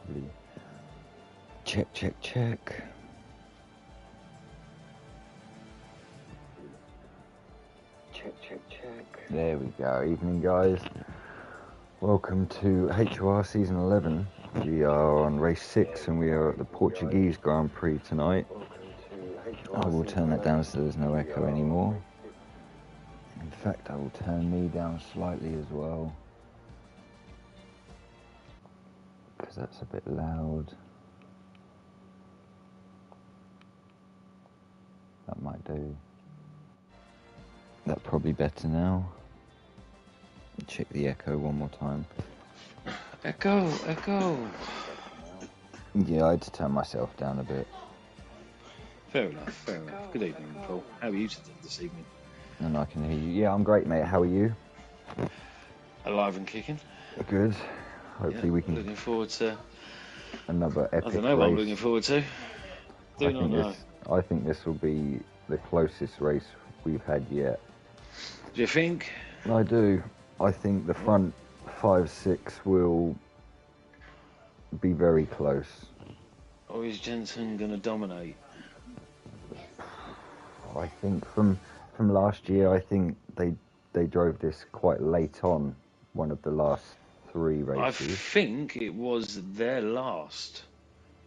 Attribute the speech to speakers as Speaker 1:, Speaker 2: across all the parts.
Speaker 1: Lovely. Check, check, check. Check, check, check. There we go. Evening, guys. Welcome to HOR Season 11. We are on race 6 and we are at the Portuguese Grand Prix tonight. I will turn that down so there's no echo anymore. In fact, I will turn me down slightly as well, because that's a bit loud. That might do. That's probably better now. Check the echo one more time.
Speaker 2: Echo.
Speaker 1: Yeah, I had to turn myself down a bit.
Speaker 2: Fair enough. Good evening, Paul. How are you this evening?
Speaker 1: And I can hear you. Yeah, I'm great, mate. How are you?
Speaker 2: Alive and kicking.
Speaker 1: Good. Hopefully we can...
Speaker 2: Looking forward to...
Speaker 1: another epic
Speaker 2: I don't know what I'm looking forward to.
Speaker 1: I think this will be the closest race we've had yet.
Speaker 2: Do you think?
Speaker 1: I do. I think the front 5-6 will be very close.
Speaker 2: Or is Jensen going to dominate?
Speaker 1: I think from last year, I think they drove this quite late on, one of the last 3 races.
Speaker 2: I think it was their last.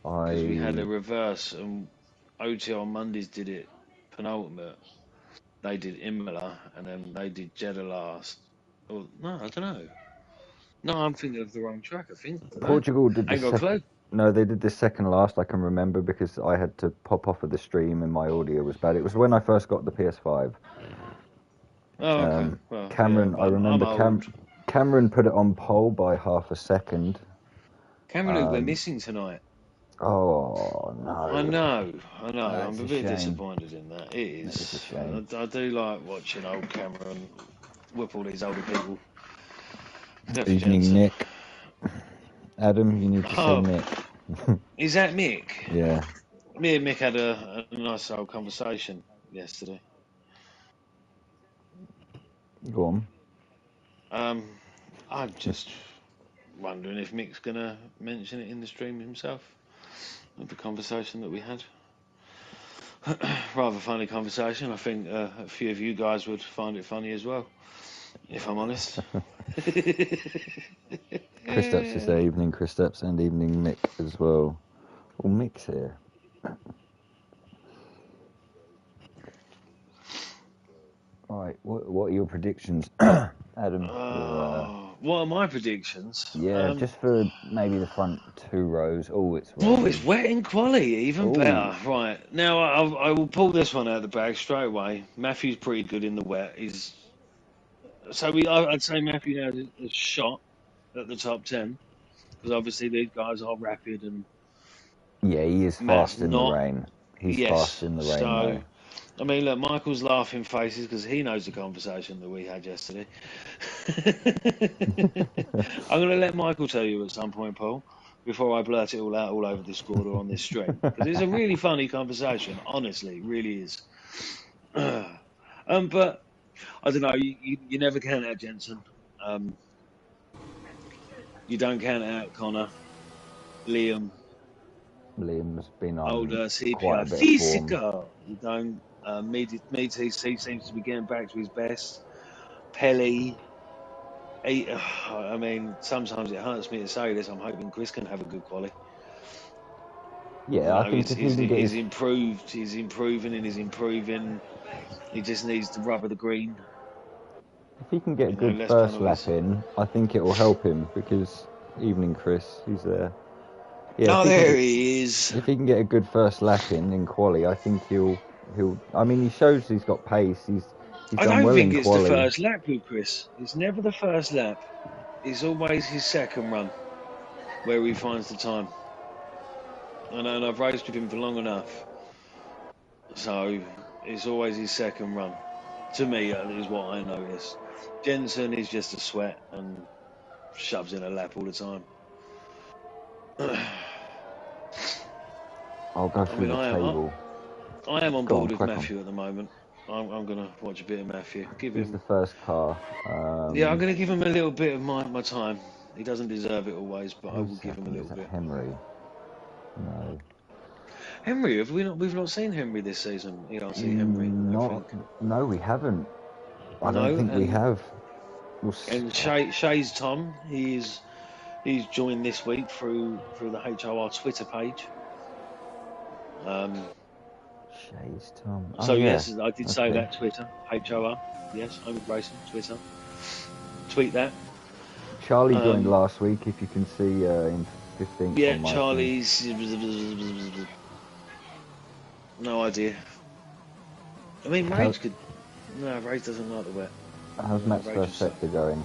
Speaker 2: Because we had a reverse and OTR Mondays did it penultimate. They did Imola and then they did Jeddah last. Or, no, I don't know. No, I'm thinking of the wrong track, I think.
Speaker 1: Portugal did
Speaker 2: Ain't got a clue.
Speaker 1: No, they did this second last, I can remember, because I had to pop off of the stream and my audio was bad. It was when I first got the PS5.
Speaker 2: Oh, okay. Well,
Speaker 1: Cameron,
Speaker 2: yeah,
Speaker 1: I remember Cameron put it on pole by half a second.
Speaker 2: Cameron, we're missing tonight.
Speaker 1: Oh, no.
Speaker 2: I know.
Speaker 1: That's
Speaker 2: I'm a bit
Speaker 1: shame.
Speaker 2: Disappointed in that. It is.
Speaker 1: It's a shame.
Speaker 2: I do like watching old Cameron whip all these older people.
Speaker 1: Evening,
Speaker 2: Jensen.
Speaker 1: Nick. Adam, you need to say Nick.
Speaker 2: Is that Mick?
Speaker 1: Yeah.
Speaker 2: Me and Mick had a nice old conversation yesterday.
Speaker 1: Go
Speaker 2: on. I'm just wondering if Mick's going to mention it in the stream himself, of the conversation that we had. Rather funny conversation. I think a few of you guys would find it funny as well, if I'm honest.
Speaker 1: Kristaps is there. Evening, Kristaps, and evening, Mick as well. Oh, Mick's here. All right, what are your predictions, Adam?
Speaker 2: What are my predictions?
Speaker 1: Yeah, just for maybe the front 2 rows. Oh, it's wet.
Speaker 2: Oh, it's wet in quali, even better. Right, now I will pull this one out of the bag straight away. Matthew's pretty good in the wet. I'd say Matthew now is a shot at the top 10, because obviously these guys are rapid and...
Speaker 1: Yeah, he is fast in the rain. He's fast in the rain,
Speaker 2: so, I mean, look, Michael's laughing faces because he knows the conversation that we had yesterday. I'm going to let Michael tell you at some point, Paul, before I blurt it all out all over this squad or on this stream. Because it's a really funny conversation, honestly, it really is. But, I don't know, you never count out Jensen. You don't count out Connor, Liam's
Speaker 1: been on
Speaker 2: older
Speaker 1: quite
Speaker 2: CPI
Speaker 1: a bit
Speaker 2: physical. You don't. MTC seems to be getting back to his best. Pelly. I mean, sometimes it hurts me to say this. I'm hoping Chris can have a good quali.
Speaker 1: Yeah, I think
Speaker 2: he's improved. He's improving and he's improving. He just needs the rub of the green.
Speaker 1: If he can get a good first lap in, I think it will help him, because evening, Chris, he's there.
Speaker 2: Yeah, there he is.
Speaker 1: If he can get a good first lap in quali, I think he'll. I mean, he shows he's got pace. He's done well in quali.
Speaker 2: I don't think it's the first lap with Chris. It's never the first lap. It's always his second run where he finds the time. And I've raced with him for long enough, so it's always his second run. To me, that is what I notice. Jensen is just a sweat and shoves in a lap all the time.
Speaker 1: I'll go through the table.
Speaker 2: I am on board with Matthew at the moment. I'm going to watch a bit of Matthew.
Speaker 1: He's the first car.
Speaker 2: Yeah, I'm going to give him a little bit of my time. He doesn't deserve it always, but I will give him a little bit.
Speaker 1: Henry? No.
Speaker 2: Henry, we've not seen Henry this season. Henry.
Speaker 1: No, we haven't. I don't think we have.
Speaker 2: And Shay's Tom, he's joined this week through the HOR Twitter page.
Speaker 1: Shay's Tom.
Speaker 2: So yes, I did say that Twitter HOR. Yes, Home of Racing Twitter. Tweet that.
Speaker 1: Charlie joined last week. If you can see in 15th.
Speaker 2: Yeah, Charlie's. No idea. I mean, Rage could. No, Rage doesn't like the wet.
Speaker 1: How's Matt's first sector going?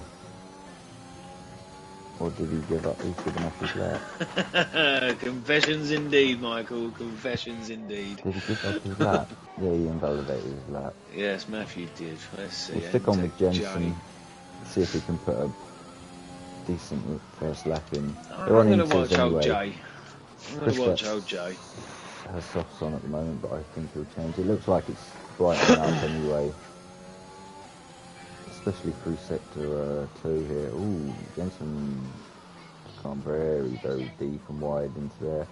Speaker 1: Or did he give up? He's given up his lap.
Speaker 2: Confessions indeed, Michael. Confessions indeed.
Speaker 1: Did he give up his lap? Yeah, he invalidated his lap.
Speaker 2: Yes, Matthew did. Let's see.
Speaker 1: We'll stick on with Jensen. See if he can put a decent first lap in.
Speaker 2: I'm going to watch old Jay. I'm going to watch old Jay.
Speaker 1: Has softs on at the moment, but I think he'll change. It looks like it's brightening up anyway. Especially through sector 2 here. Ooh, Jensen gone very, very deep and wide into there.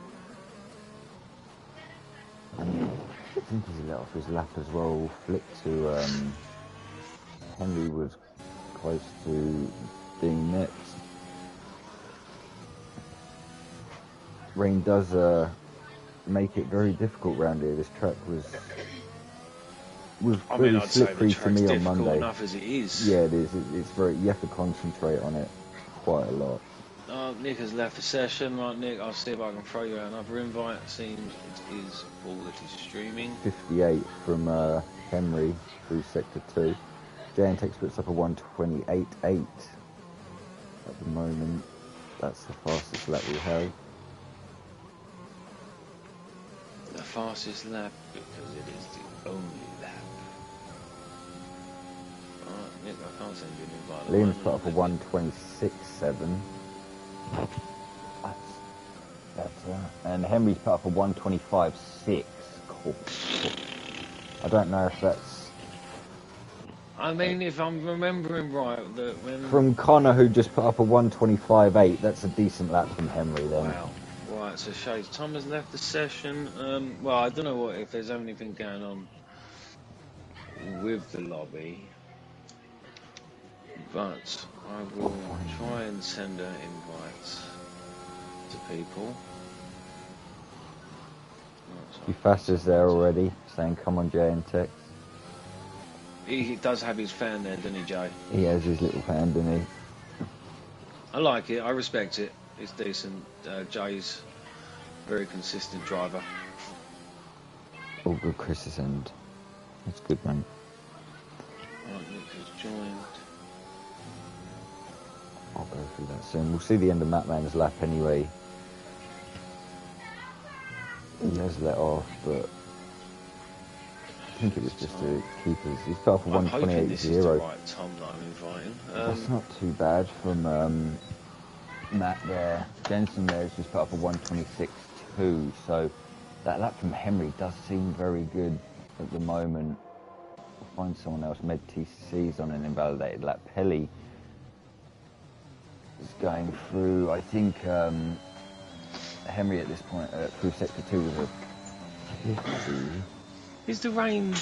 Speaker 1: And I think he's let off his lap as well. Flick to Henry was close to being next. Rain does make it very difficult round here. This track was very slippery to me on Monday.
Speaker 2: Enough as it is.
Speaker 1: Yeah, it is. It's very. You have to concentrate on it quite a lot.
Speaker 2: Nick has left the session. Right, Nick, I'll see if I can throw you out another invite. It seems it is all that is streaming.
Speaker 1: 58 from Henry through sector 2. JNTEX puts up a 128.8 at the moment. That's the fastest lap we have.
Speaker 2: The fastest lap because it is the only lap. Alright, Nick, I can't send you an invite.
Speaker 1: Liam's put up a 126.7. That's better. And Henry's put up a 125.6. Cool. I don't know if that's...
Speaker 2: I mean, if I'm remembering right, that when...
Speaker 1: From Connor, who just put up a 125.8, that's a decent lap from Henry then.
Speaker 2: Wow. Right, so Shades Tom has left the session. Well, I don't know if there's anything going on with the lobby, but I will try and send her invites to people.
Speaker 1: Faster's there already, saying come on Jay and Tex.
Speaker 2: He does have his fan there, doesn't he, Jay?
Speaker 1: He has his little fan, doesn't he?
Speaker 2: I like it, I respect it. It's decent. Jay's very consistent driver.
Speaker 1: All good, Chris's end. That's good, man.
Speaker 2: Right, Nick has joined.
Speaker 1: I'll go through that soon. We'll see the end of Matt Man's lap anyway. He has let off, but I think it was just to keep us. He's put off a 128.0.
Speaker 2: This is the right Tom that I'm inviting.
Speaker 1: That's not too bad from Matt there. Jensen there has just put up a 126.2. So that lap from Henry does seem very good at the moment. We'll find someone else. Med TC's on an invalidated lap. Pelly is going through. I think Henry at this point through sector 2 with a 50.
Speaker 2: Is the rain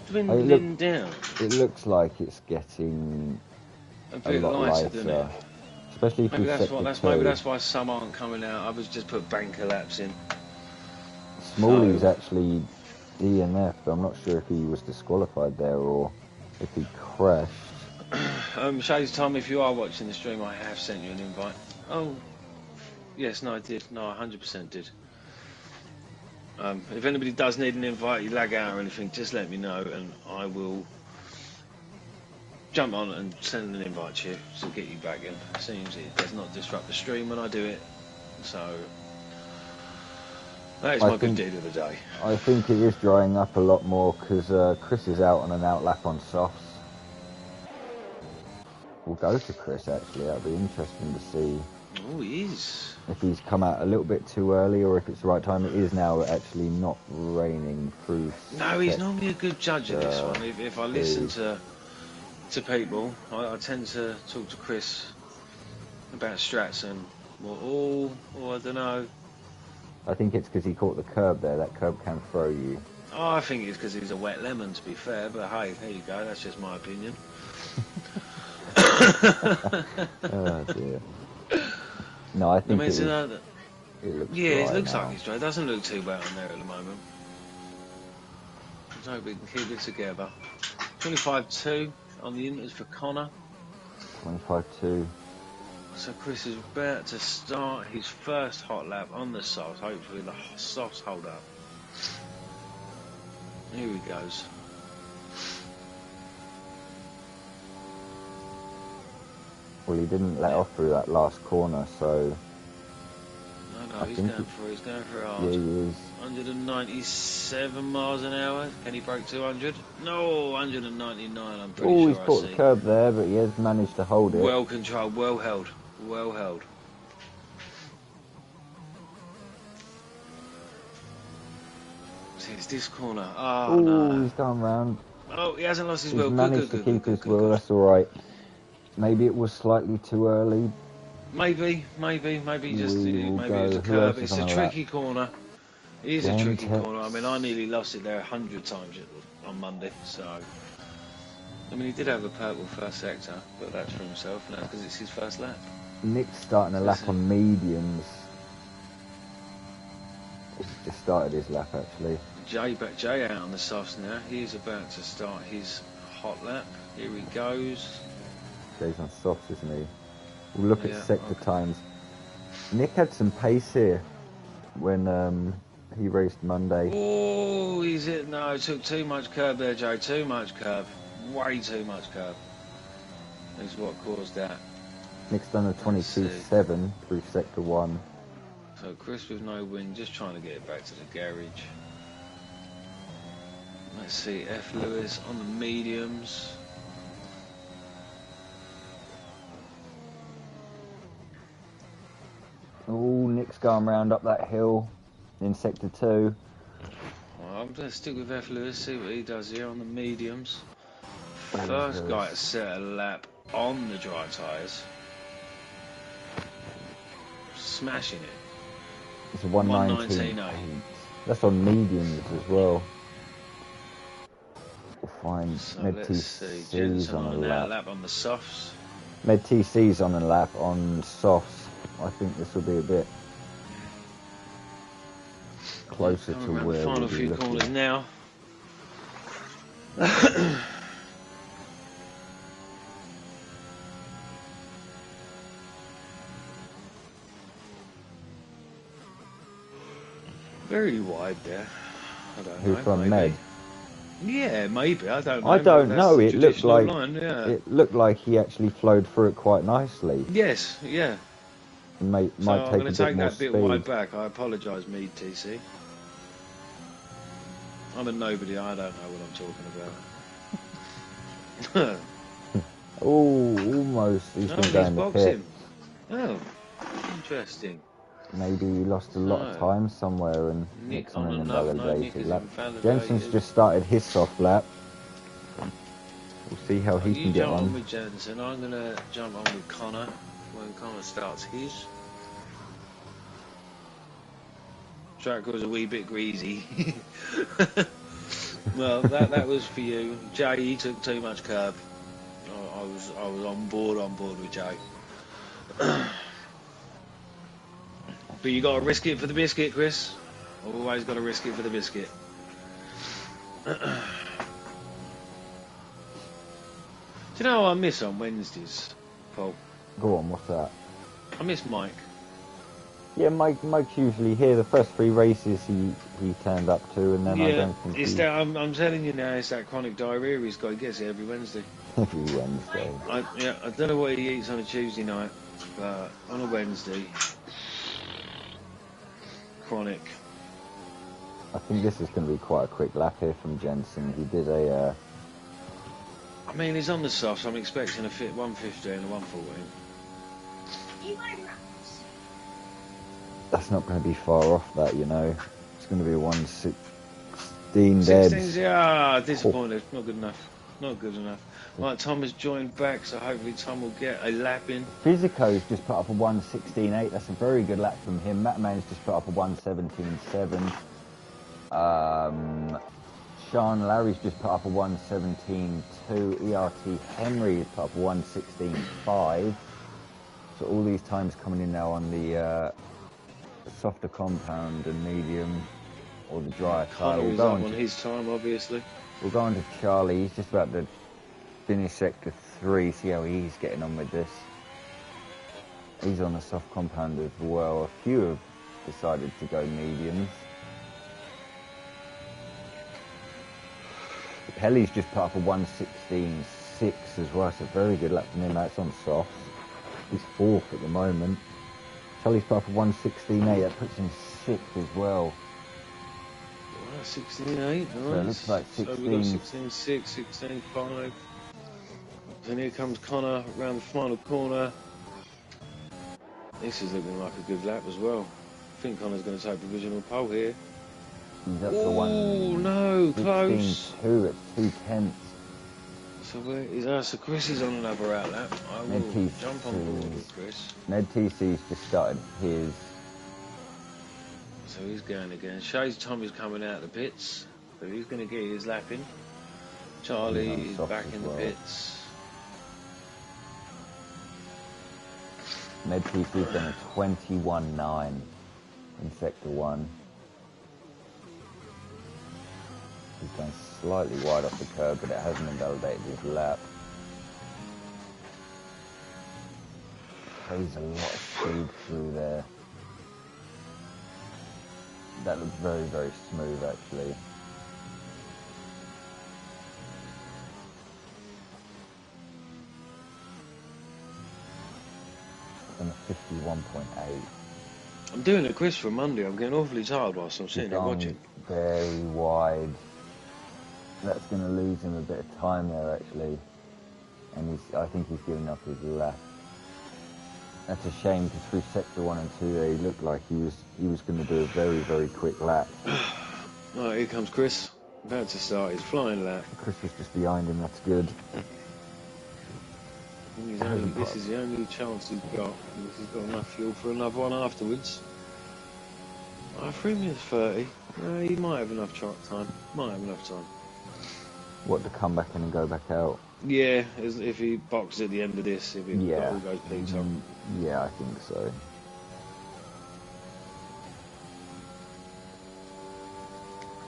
Speaker 2: dwindling down?
Speaker 1: It looks like it's getting
Speaker 2: a bit
Speaker 1: lot
Speaker 2: lighter, doesn't it?
Speaker 1: Especially if
Speaker 2: maybe that's why some aren't coming out. I was just put banker laps in.
Speaker 1: Smalley's actually DNF'd. I'm not sure if he was disqualified there or if he crashed.
Speaker 2: Shades Tom, if you are watching the stream, I have sent you an invite. Oh, yes, no, I did. No, I 100% did. If anybody does need an invite, you lag out or anything, just let me know and I will jump on and send an invite to you to get you back in. It seems it does not disrupt the stream when I do it, so that is my good deed of the day.
Speaker 1: I think it is drying up a lot more because Chris is out on an out lap on softs. We'll go to Chris actually, that'll be interesting to see.
Speaker 2: Oh, he is.
Speaker 1: If he's come out a little bit too early or if it's the right time. It is now actually not raining through.
Speaker 2: No, he's normally a good judge of this one. If I listen to people, I tend to talk to Chris about Stratson. Well, I don't know.
Speaker 1: I think it's because he caught the curb there. That curb can throw you.
Speaker 2: Oh, I think it's because he's a wet lemon, to be fair. But hey, there you go. That's just my opinion.
Speaker 1: Oh dear. No, I think it looks
Speaker 2: yeah,
Speaker 1: dry
Speaker 2: it looks
Speaker 1: now.
Speaker 2: like it's dry. It doesn't look too bad on there at the moment. Let's hope we can keep it together. 25-2 on the inters for Connor.
Speaker 1: 25-2.
Speaker 2: So Chris is about to start his first hot lap on the softs. Hopefully the softs hold up. Here he goes.
Speaker 1: Well, he didn't let off through that last corner, so...
Speaker 2: No, he's going for it hard.
Speaker 1: Yeah, he is.
Speaker 2: 197 miles an hour. Can he break 200? No, 199, I'm pretty
Speaker 1: sure.
Speaker 2: Oh,
Speaker 1: He's caught the curb there, but he has managed to hold it.
Speaker 2: Well controlled, well held. Well held. See, it's this corner. Oh, no.
Speaker 1: He's gone round.
Speaker 2: Oh, he hasn't lost his
Speaker 1: wheel.
Speaker 2: He's
Speaker 1: managed to keep his wheel, that's alright. Maybe it was slightly too early.
Speaker 2: Maybe just maybe it's a curve. It's a tricky corner. It is a tricky corner. I mean, I nearly lost it there 100 times on Monday. So, I mean, he did have a purple first sector, but that's for himself now because it's his first lap.
Speaker 1: Nick's starting a lap on mediums. He just started his lap actually.
Speaker 2: Jay out on the softs now. He's about to start his hot lap. Here he goes.
Speaker 1: Jay's on softs, isn't he? We'll look at sector times. Nick had some pace here when he raced Monday.
Speaker 2: Oh, he's it. No, it took too much curb there, Jay. Too much curb. Way too much curb. Is what caused that.
Speaker 1: Nick's done a 22.7 through sector 1.
Speaker 2: So Chris with no win, just trying to get it back to the garage. Let's see, F. Lewis on the mediums.
Speaker 1: Oh, Nick's going round up that hill in sector 2.
Speaker 2: Well, I'm going to stick with F. Lewis, see what he does here on the mediums. First guy to set a lap on the dry tyres. Smashing it.
Speaker 1: It's a 119.8. That's on mediums as well. We'll find
Speaker 2: so
Speaker 1: Med TC's on a
Speaker 2: lap on the softs.
Speaker 1: Med TC's on a lap on softs. I think this will be a bit closer to where we'll
Speaker 2: final few corners now. Very wide there. I don't know.
Speaker 1: Who from Med?
Speaker 2: Yeah, maybe. I don't know.
Speaker 1: I don't know. It looked like it looked like he actually flowed through it quite nicely.
Speaker 2: Yes, yeah.
Speaker 1: Might
Speaker 2: so
Speaker 1: take
Speaker 2: I'm going to take that
Speaker 1: speed.
Speaker 2: bit wide back. I apologise, Mead TC. I'm a nobody. I don't know what I'm talking about.
Speaker 1: Oh, almost. He's been going to pit.
Speaker 2: Oh, interesting.
Speaker 1: Maybe he lost a lot of time somewhere and Nick's on an invalidated lap. Jensen's just started his soft lap. We'll see how he can get on.
Speaker 2: You jump on with Jensen. I'm going to jump on with Connor when Connor starts his. Track was a wee bit greasy. Well, that was for you. Jay, he took too much curb. I was on board with Jay. But you got to risk it for the biscuit, Chris. Always got to risk it for the biscuit. Do you know what I miss on Wednesdays, Paul?
Speaker 1: Go on, what's that?
Speaker 2: I miss Mike.
Speaker 1: Yeah, Mike's usually here. The first 3 races he turned up to, and then I don't think
Speaker 2: it's that, I'm telling you now, it's that chronic diarrhea he's got. He gets it every Wednesday.
Speaker 1: Every Wednesday.
Speaker 2: I don't know what he eats on a Tuesday night, but on a Wednesday, chronic.
Speaker 1: I think this is going to be quite a quick lap here from Jensen. He did a...
Speaker 2: I mean, he's on the soft, so I'm expecting a fit 115 and a 114.
Speaker 1: That's not going to be far off that, you know. It's going to be a 116 dead.
Speaker 2: 16's, yeah, disappointed. Not good enough. Not good enough. Right, Tom has joined back, so hopefully Tom will get a lap in.
Speaker 1: Physico's just put up a 1:16.8. That's a very good lap from him. Matt Man's just put up a 1:17.7. Sean Larry's just put up a 1:17.2. ERT Henry has put up a 1:16.5. So all these times coming in now on the softer compound and medium, or the drier side.
Speaker 2: Connor is up on his time, obviously.
Speaker 1: We'll go on to Charlie. He's just about to finish sector 3. See how he's getting on with this. He's on the soft compound as well. A few have decided to go mediums. Pelly's just put up a 1:16.6 as well. It's a very good lap from him. That's on softs. He's 4th at the moment. Charlie's put up a 1:16.8. That puts him 6th as well.
Speaker 2: 16.8, nice.
Speaker 1: So it looks like 16.
Speaker 2: So we've got 16.6, 16.5. Then here comes Connor around the final corner. This is looking like a good lap as well. I think Connor's going to take provisional pole here.
Speaker 1: He's up to 1.
Speaker 2: Oh no, close.
Speaker 1: 2 at 2/10.
Speaker 2: So where is that? So Chris is on another out lap. I will jump on board with Chris.
Speaker 1: Ned TC's just started his.
Speaker 2: So he's going again. Shay's Tommy's coming out of the pits. So he's going to get his lap in. Charlie is back in the pits.
Speaker 1: Ned TC's done a 21.9 in sector 1. He's gone slightly wide off the curb, but it hasn't invalidated his lap. There's a lot of speed through there. That looks very, very smooth, actually. And a 51.8.
Speaker 2: I'm doing a quiz for Monday. I'm getting awfully tired whilst I'm sitting here watching.
Speaker 1: Very wide. That's going to lose him a bit of time there, actually. And I think he's giving up his lap. That's a shame, because through sector 1 and 2 there, he looked like he was going to do a very, very quick lap.
Speaker 2: Right, here comes Chris. About to start his flying lap.
Speaker 1: Chris was just behind him. That's good.
Speaker 2: This is the only chance he's got. He's got enough fuel for another one afterwards. I think he's 30. He might have enough time. Might have enough time.
Speaker 1: What, to come back in and go back out?
Speaker 2: Yeah, if he boxes at the end of this, if it all goes peaks up.
Speaker 1: Yeah, I think so.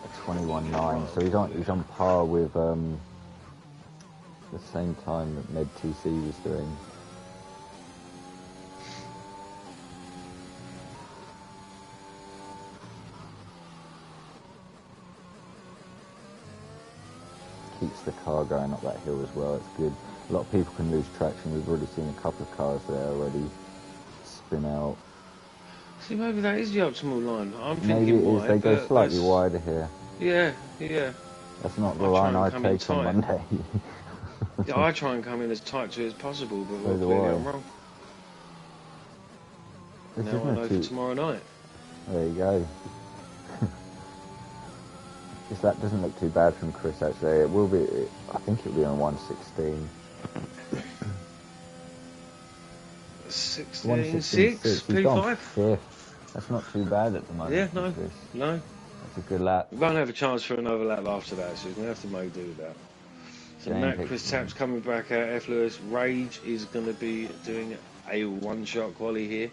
Speaker 1: A 21.9, so he's on par with the same time that Ned TC was doing. Keeps the car going up that hill as well. It's good. A lot of people can lose traction. We've already seen a couple of cars there already spin out.
Speaker 2: See, maybe that is the optimal line. I'm
Speaker 1: maybe
Speaker 2: thinking
Speaker 1: it is. They go slightly wider here.
Speaker 2: Yeah, yeah.
Speaker 1: That's not the line I take on Monday.
Speaker 2: Yeah, I try and come in as tight to it as possible, but clearly I'm wrong. Now I know for tomorrow night.
Speaker 1: There you go. This lap doesn't look too bad from Chris, actually. It will be, I think it'll be on 1:16.
Speaker 2: 16.6, P5.
Speaker 1: 5th. That's not too bad at the moment.
Speaker 2: Yeah, no.
Speaker 1: That's a good lap.
Speaker 2: We won't have a chance for another lap after that, so we're going to have to make do with that. So Matt, Chris Tapp's coming back out. F. Lewis. Rage is going to be doing a one-shot quali here.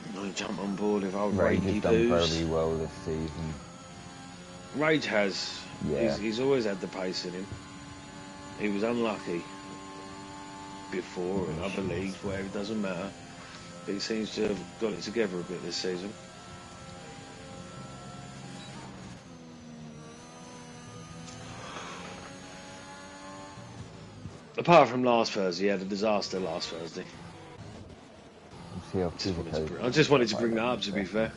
Speaker 2: I'm going to jump on board if old
Speaker 1: Rage
Speaker 2: Ragey
Speaker 1: has done very well this season.
Speaker 2: Rage has.
Speaker 1: Yeah.
Speaker 2: He's always had the pace in him. He was unlucky before in other leagues, where it doesn't matter. But he seems to have got it together a bit this season. Apart from last Thursday, he had a disaster last Thursday. I just wanted to bring that up, to be fair.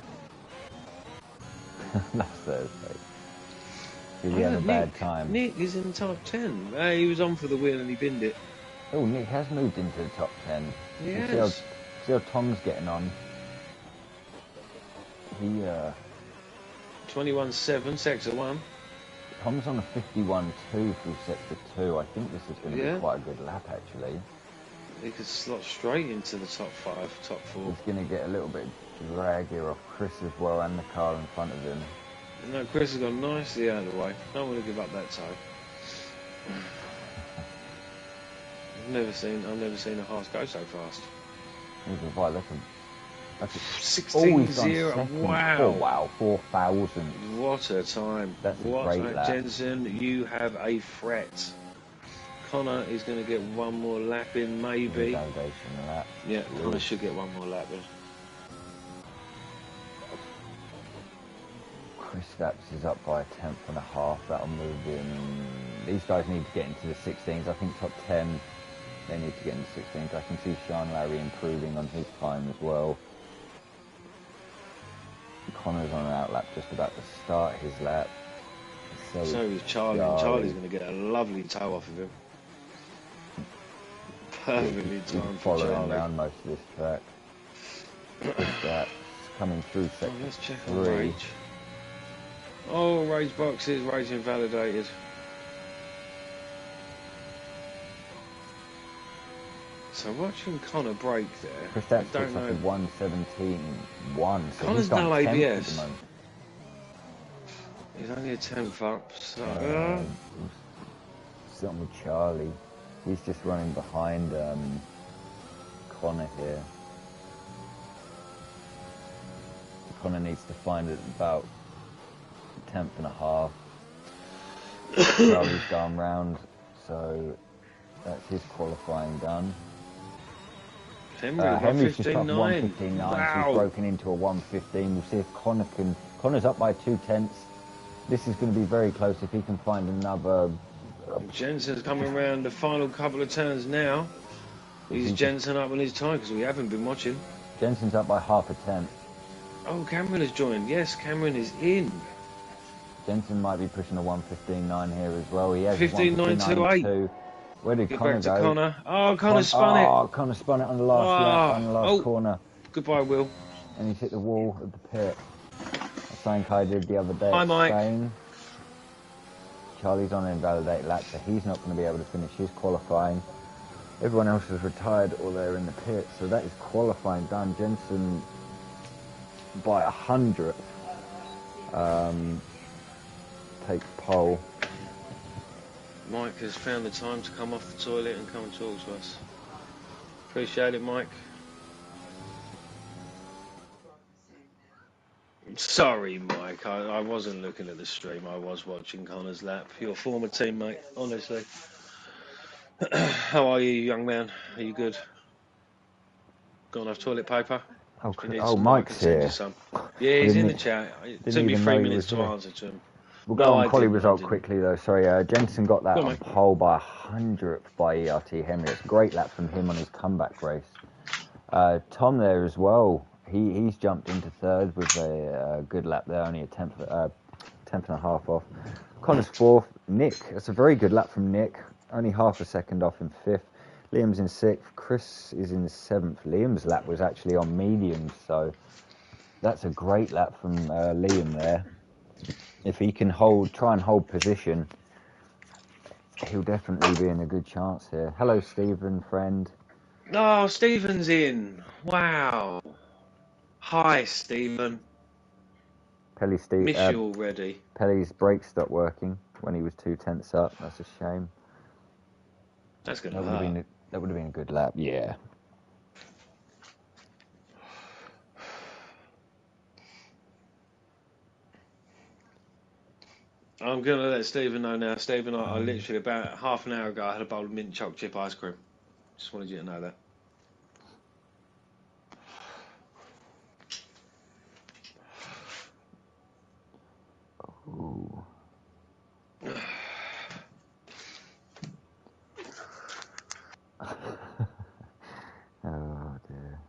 Speaker 1: Last Thursday. Did he have a bad time?
Speaker 2: Nick is in the top 10. He was on for the win and he binned it.
Speaker 1: Oh, Nick has moved into the top 10.
Speaker 2: Yes.
Speaker 1: See how Tom's getting on. He
Speaker 2: 21.7, sector 1.
Speaker 1: Tom's on a 51.2 through sector 2. I think this is going to be quite a good lap, actually.
Speaker 2: He could slot straight into the top 5, top 4.
Speaker 1: He's going to get a little bit of drag here off Chris as well, and the car in front of him.
Speaker 2: No, Chris has gone nicely out of the way. Don't want to give up that toe. I've never seen a horse go so fast.
Speaker 1: Look at
Speaker 2: 16-0. Wow.
Speaker 1: Oh, wow. 4,000.
Speaker 2: What a time.
Speaker 1: That's a great lap.
Speaker 2: Jensen, you have a threat. Connor is going to get one more lap in, maybe.
Speaker 1: Lap.
Speaker 2: Yeah, Connor should get one more lap in.
Speaker 1: Chris Stapps is up by 1/10.5. That'll move him. These guys need to get into the 16s. I think top 10, they need to get into 16s. I can see Sean Larry improving on his time as well. Connor's on an outlap just about to start his lap. So
Speaker 2: is Charlie. Charlie's going to get a lovely toe off of him. Perfectly timed for Charlie.
Speaker 1: Following around most of this track. That's coming through sector
Speaker 2: let's check
Speaker 1: 3.
Speaker 2: on Rage. Oh, Rage boxes, Rage invalidated. So watching Connor break there.
Speaker 1: Chris Stapps looks like a 1:17.1. So
Speaker 2: Connor's no ABS. He's only a 10th up. So
Speaker 1: something with Charlie. He's just running behind Connor here. Connor needs to find it about 10.5. Charlie's gone round, so that's his qualifying done. Henry's just up 1:15.9. Wow. He's broken into a 1:15. We'll see if Connor's up by 2/10. This is going to be very close if he can find another.
Speaker 2: Jensen's coming around the final couple of turns now. Is Jensen up on his time? Because we haven't been watching.
Speaker 1: Jensen's up by 0.5.
Speaker 2: Oh, Cameron has joined. Yes, Cameron is in.
Speaker 1: Jensen might be pushing a 1:15.9 here as well. He has
Speaker 2: 15.928.
Speaker 1: Where did Connor go?
Speaker 2: Connor. Oh, Connor spun it.
Speaker 1: Oh, Connor spun it on the last lap, on the last corner.
Speaker 2: Goodbye, Will.
Speaker 1: And he's hit the wall of the pit. That's something I did the other day.
Speaker 2: Hi, Mike.
Speaker 1: Spain. Charlie's on an invalidated lap, so he's not going to be able to finish his qualifying. Everyone else has retired or they're in the pit, so that is qualifying done. Jensen by 100th takes pole.
Speaker 2: Mike has found the time to come off the toilet and come and talk to us. Appreciate it, Mike. Sorry, Mike. I wasn't looking at the stream. I was watching Connor's lap. Your former teammate, honestly. How are you, young man? Are you good? Got enough toilet paper?
Speaker 1: Mike's here.
Speaker 2: Yeah, he's in the chat. It took me 3 minutes to answer to him.
Speaker 1: We'll go on quali result quickly though. Sorry, Jensen got that on pole by 100th by ERT Henry. It's a great lap from him on his comeback race. Tom there as well. He's jumped into third with a good lap there, only a 10.5 off. Connor's fourth. Nick, that's a very good lap from Nick. Only 0.5 second off in fifth. Liam's in sixth. Chris is in seventh. Liam's lap was actually on mediums, so that's a great lap from Liam there. If he can try and hold position, he'll definitely be in a good chance here. Hello, Stephen, friend.
Speaker 2: Oh, Stephen's in. Wow. Hi, Stephen. Miss you already.
Speaker 1: Pelly's brakes stopped working when he was 2/10 up. That's a shame.
Speaker 2: That's going to hurt.
Speaker 1: That would have been a good lap. Yeah.
Speaker 2: I'm going to let Stephen know now. Stephen, I literally about half an hour ago I had a bowl of mint chocolate chip ice cream. Just wanted you to know that.
Speaker 1: Ooh. Oh dear.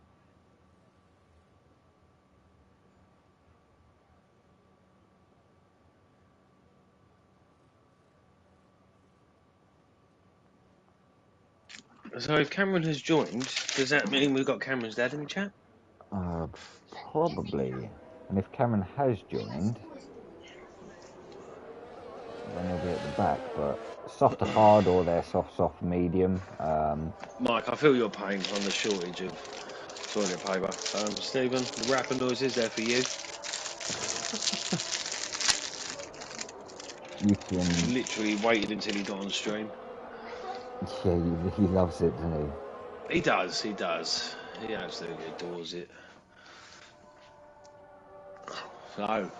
Speaker 2: So if Cameron has joined, does that mean we've got Cameron's dad in the chat?
Speaker 1: Probably. And if Cameron has joined, then the back, but soft to hard, or they're soft medium.
Speaker 2: Mike, I feel your pain on the shortage of toilet paper. Stephen, the rapper noises there for you.
Speaker 1: You can
Speaker 2: literally waited until he got on stream.
Speaker 1: Yeah, he loves it, doesn't
Speaker 2: he? He does. He absolutely adores it. So,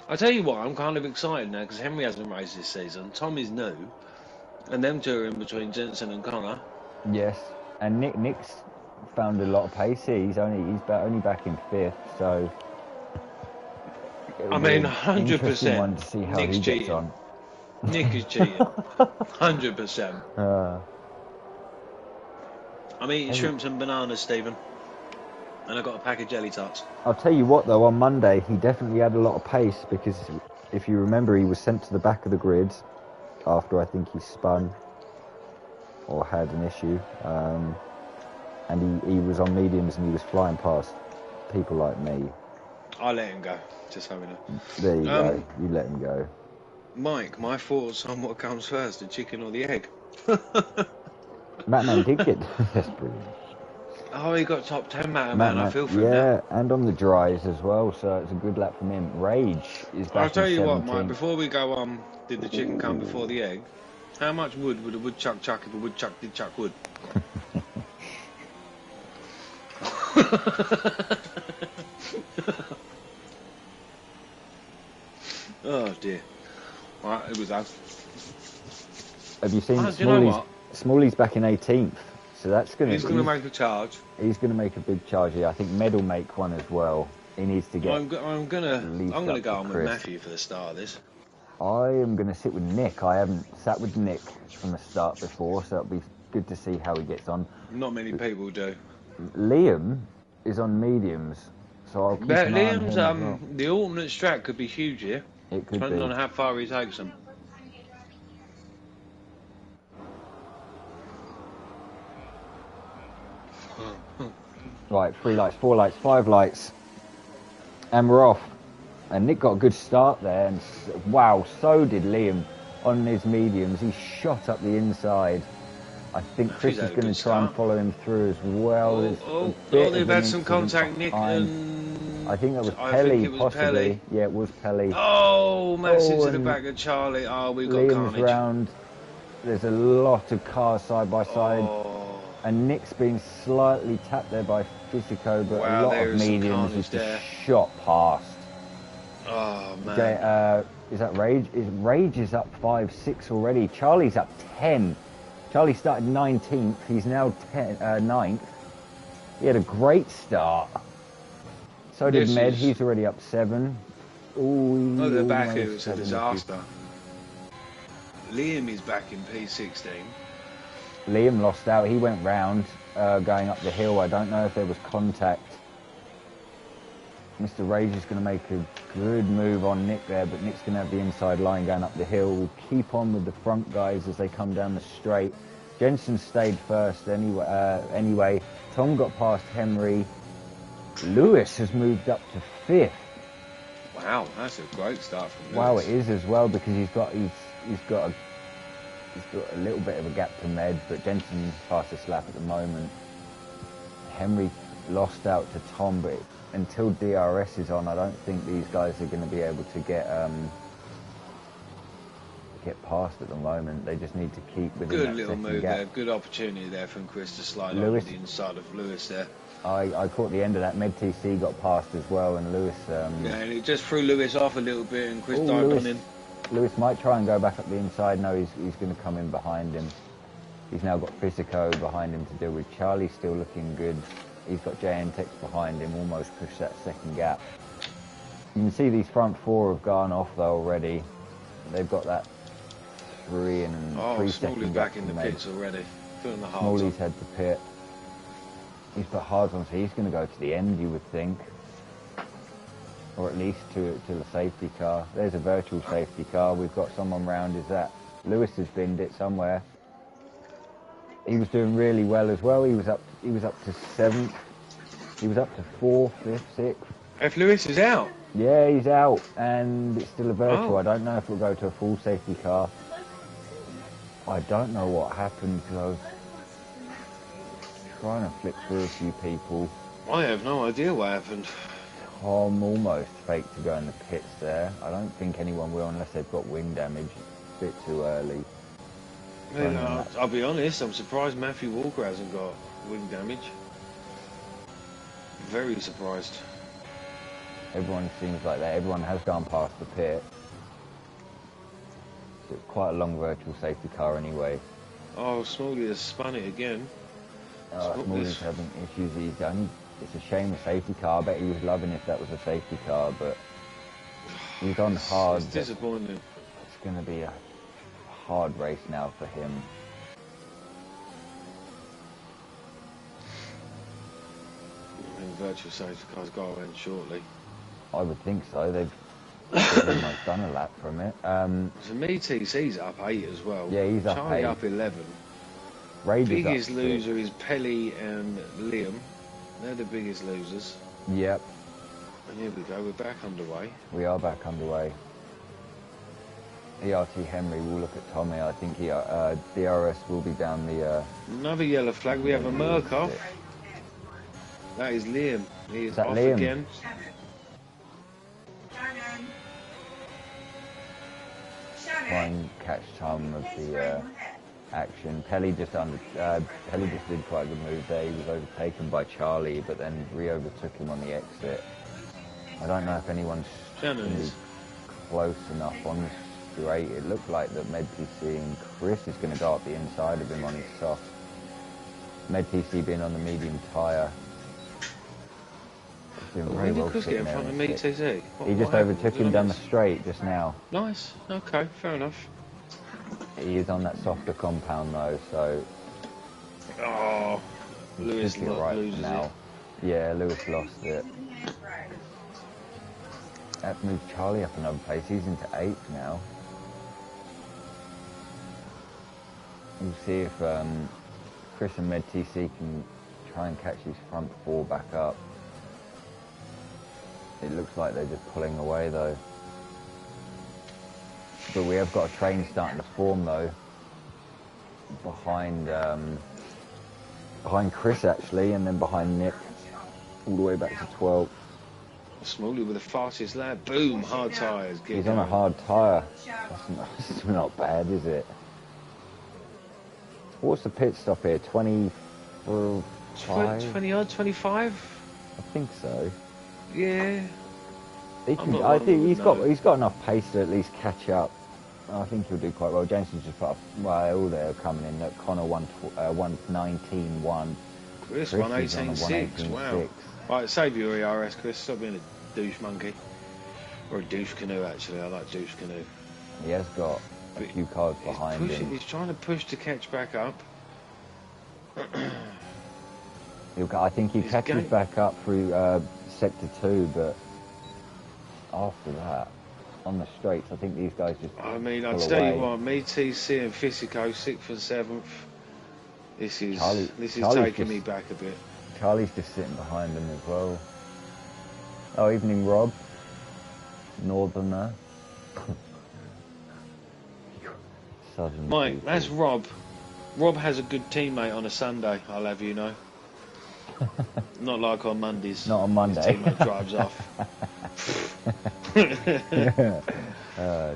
Speaker 2: I tell you what, I'm kind of excited now because Henry hasn't raced this season. Tom is new, and them two are in between Jensen and Connor.
Speaker 1: Yes, and Nick's found a lot of pace here. He's only back in 5th, so
Speaker 2: I mean, 100%.
Speaker 1: One to see how Nick's he gets on.
Speaker 2: Nick is cheating, 100%. I'm eating shrimps and bananas, Stephen, and I got a pack of jelly tarts.
Speaker 1: I'll tell you what, though, on Monday he definitely had a lot of pace because, if you remember, he was sent to the back of the grid after I think he spun or had an issue, and he was on mediums and he was flying past people like me.
Speaker 2: I let him go, just so we know.
Speaker 1: There you go. You let him go.
Speaker 2: Mike, my thoughts on what comes first, the chicken or the egg?
Speaker 1: Matman did get... That's brilliant.
Speaker 2: Oh, he got top 10, man. I feel for him.
Speaker 1: Yeah, and on the dries as well, so it's a good lap from him. Rage is back.
Speaker 2: I'll tell you what, Mike, before we go did the chicken come before the egg? How much wood would a woodchuck chuck if a woodchuck did chuck wood? Oh dear. Right, it was that.
Speaker 1: Have you seen Smalley's? Smalley's back in 18th, so that's going to...
Speaker 2: He's going to make a charge.
Speaker 1: He's going to make a big charge here. I think Med will make one as well. He needs to get...
Speaker 2: I'm going to go on with Matthew for the start of this.
Speaker 1: I am going to sit with Nick. I haven't sat with Nick from the start before, so it'll be good to see how he gets on.
Speaker 2: Not many people do.
Speaker 1: Liam is on mediums, so I'll keep an eye on him as well.
Speaker 2: The alternate strat could be huge here.
Speaker 1: It could
Speaker 2: depending
Speaker 1: be.
Speaker 2: on how far he takes them.
Speaker 1: Right, 3 lights, 4 lights, 5 lights, and we're off. And Nick got a good start there, and wow, so did Liam on his mediums. He shot up the inside. I think Chris is going to try and follow him through as well.
Speaker 2: They've had some contact, Nick, and
Speaker 1: I think that was Pelly, possibly.
Speaker 2: Pelly.
Speaker 1: Yeah, it was Pelly.
Speaker 2: Oh, massive to the back of Charlie. Oh, we've got
Speaker 1: Liam's
Speaker 2: carnage.
Speaker 1: Round. There's a lot of cars side by side.
Speaker 2: Oh.
Speaker 1: And Nick's been slightly tapped there by Fisico, but a lot of mediums is just shot past.
Speaker 2: Oh, man.
Speaker 1: Okay, is that Rage? Rage is up 5-6 already. Charlie's up 10. Charlie started 19th. He's now 9th. He had a great start. So did Med. He's already up 7.
Speaker 2: Ooh, they're back here. It's a disaster. Liam is back in P16.
Speaker 1: Liam lost out. He went round going up the hill. I don't know if there was contact. Mr. Rage is going to make a good move on Nick there, but Nick's going to have the inside line going up the hill. We'll keep on with the front guys as they come down the straight. Jensen stayed first anyway. Tom got past Henry. Lewis has moved up to 5th.
Speaker 2: Wow, that's a great start from Lewis.
Speaker 1: Wow, it is as well, because he's got a little bit of a gap to Med, but Jensen's fastest lap at the moment. Henry lost out to Tom, but until DRS is on, I don't think these guys are going to be able to get past at the moment. They just need to keep within that
Speaker 2: little move
Speaker 1: gap.
Speaker 2: there. Good opportunity there from Chris to slide over the inside of Lewis there.
Speaker 1: I caught the end of that. Med TC got past as well, and Lewis...
Speaker 2: yeah, and it just threw Lewis off a little bit, and Chris dived on him.
Speaker 1: Lewis might try and go back up the inside. No, he's going to come in behind him. He's now got Fisico behind him to deal with. Charlie's still looking good. He's got JNTEX behind him, almost pushed that second gap. You can see these front 4 have gone off though already. They've got that 3 second gap
Speaker 2: back in the pits already. Putting the hards
Speaker 1: Smalley's had to pit. He's put hards on, so he's going to go to the end, you would think. Or at least to the safety car. There's a virtual safety car. We've got someone round. Is that Lewis has binned it somewhere? He was doing really well as well. He was up to 7th. He was up to 4th, 5th, 6th.
Speaker 2: If Lewis is out?
Speaker 1: Yeah, he's out, and it's still a virtual. I don't know if we'll go to a full safety car. I don't know what happened because I was trying to flick through a few people.
Speaker 2: I have no idea what happened.
Speaker 1: Tom almost faked to go in the pits there. I don't think anyone will unless they've got wing damage. A bit too early.
Speaker 2: I'll be honest, I'm surprised Matthew Walker hasn't got wing damage. Very surprised.
Speaker 1: Everyone seems like that. Everyone has gone past the pit. It's quite a long virtual safety car anyway.
Speaker 2: Oh, Smalley has spun it again.
Speaker 1: Smalley's having issues. It's a shame a safety car. I bet he was loving if that was a safety car, but he's on hard.
Speaker 2: It's disappointing.
Speaker 1: It's going to be a hard race now for him.
Speaker 2: I mean, virtual safety car's got to end shortly.
Speaker 1: I would think so. They've almost done a lap from it.
Speaker 2: So TC's up 8 as well.
Speaker 1: Yeah, he's up
Speaker 2: Charlie
Speaker 1: 8.
Speaker 2: up 11.
Speaker 1: Raiders
Speaker 2: Biggest
Speaker 1: up
Speaker 2: loser
Speaker 1: 6.
Speaker 2: is Pelly and Liam. They're the biggest losers.
Speaker 1: Yep.
Speaker 2: And here we go, we're back underway.
Speaker 1: We are back underway. ERT Henry will look at Tommy. I think DRS will be down the...
Speaker 2: Another yellow flag. We have a Murkoff. That is Liam. He is off
Speaker 1: Liam?
Speaker 2: again.
Speaker 1: Try and catch some of the action. Pelly just did quite a good move there. He was overtaken by Charlie, but then re-overtook him on the exit. I don't know if anyone's really close enough on the straight. It looked like that MedTC and Chris is going to go up the inside of him on his soft. MedTC being on the medium tyre.
Speaker 2: Where did Chris get in front of MedTC?
Speaker 1: He just overtook him down the straight just now.
Speaker 2: Nice. Okay, fair enough.
Speaker 1: He is on that softer compound though, so...
Speaker 2: Oh, Lewis loses
Speaker 1: now. Yeah, Lewis lost it. That moved Charlie up another place. He's into 8th now. We'll see if Chris and MedTC can try and catch his front 4 back up. It looks like they're just pulling away though. But we have got a train starting to form though. Behind Chris actually, and then behind Nick. All the way back to 12th.
Speaker 2: Smalley with the fastest lap. Boom, hard tyres.
Speaker 1: He's on a hard tyre. That's not bad, is it? What's the pit stop here? 20
Speaker 2: odd, 25?
Speaker 1: I think so.
Speaker 2: Yeah.
Speaker 1: I think he's got enough pace to at least catch up. I think he'll do quite well. Jensen's just put up, all they're coming in. Look, Connor 119.1.
Speaker 2: Chris 118.6. Wow. Right, save your ERS, Chris. Stop being a douche monkey. Or a douche canoe, actually. I like douche canoe.
Speaker 1: He has got a few cars behind him.
Speaker 2: He's trying to push to catch back up.
Speaker 1: I think he catches back up through Sector 2, but after that, on the straights, I think these guys just
Speaker 2: I mean, I'll tell you what, TC and Fisico, 6th and 7th. This is taking me back a bit.
Speaker 1: Charlie's just sitting behind him as well. Oh, evening, Rob. Northerner.
Speaker 2: Mike, that's Rob. Rob has a good teammate on a Sunday, I'll have you know. Not like on Mondays.
Speaker 1: Not on Monday.
Speaker 2: His teammate drives off.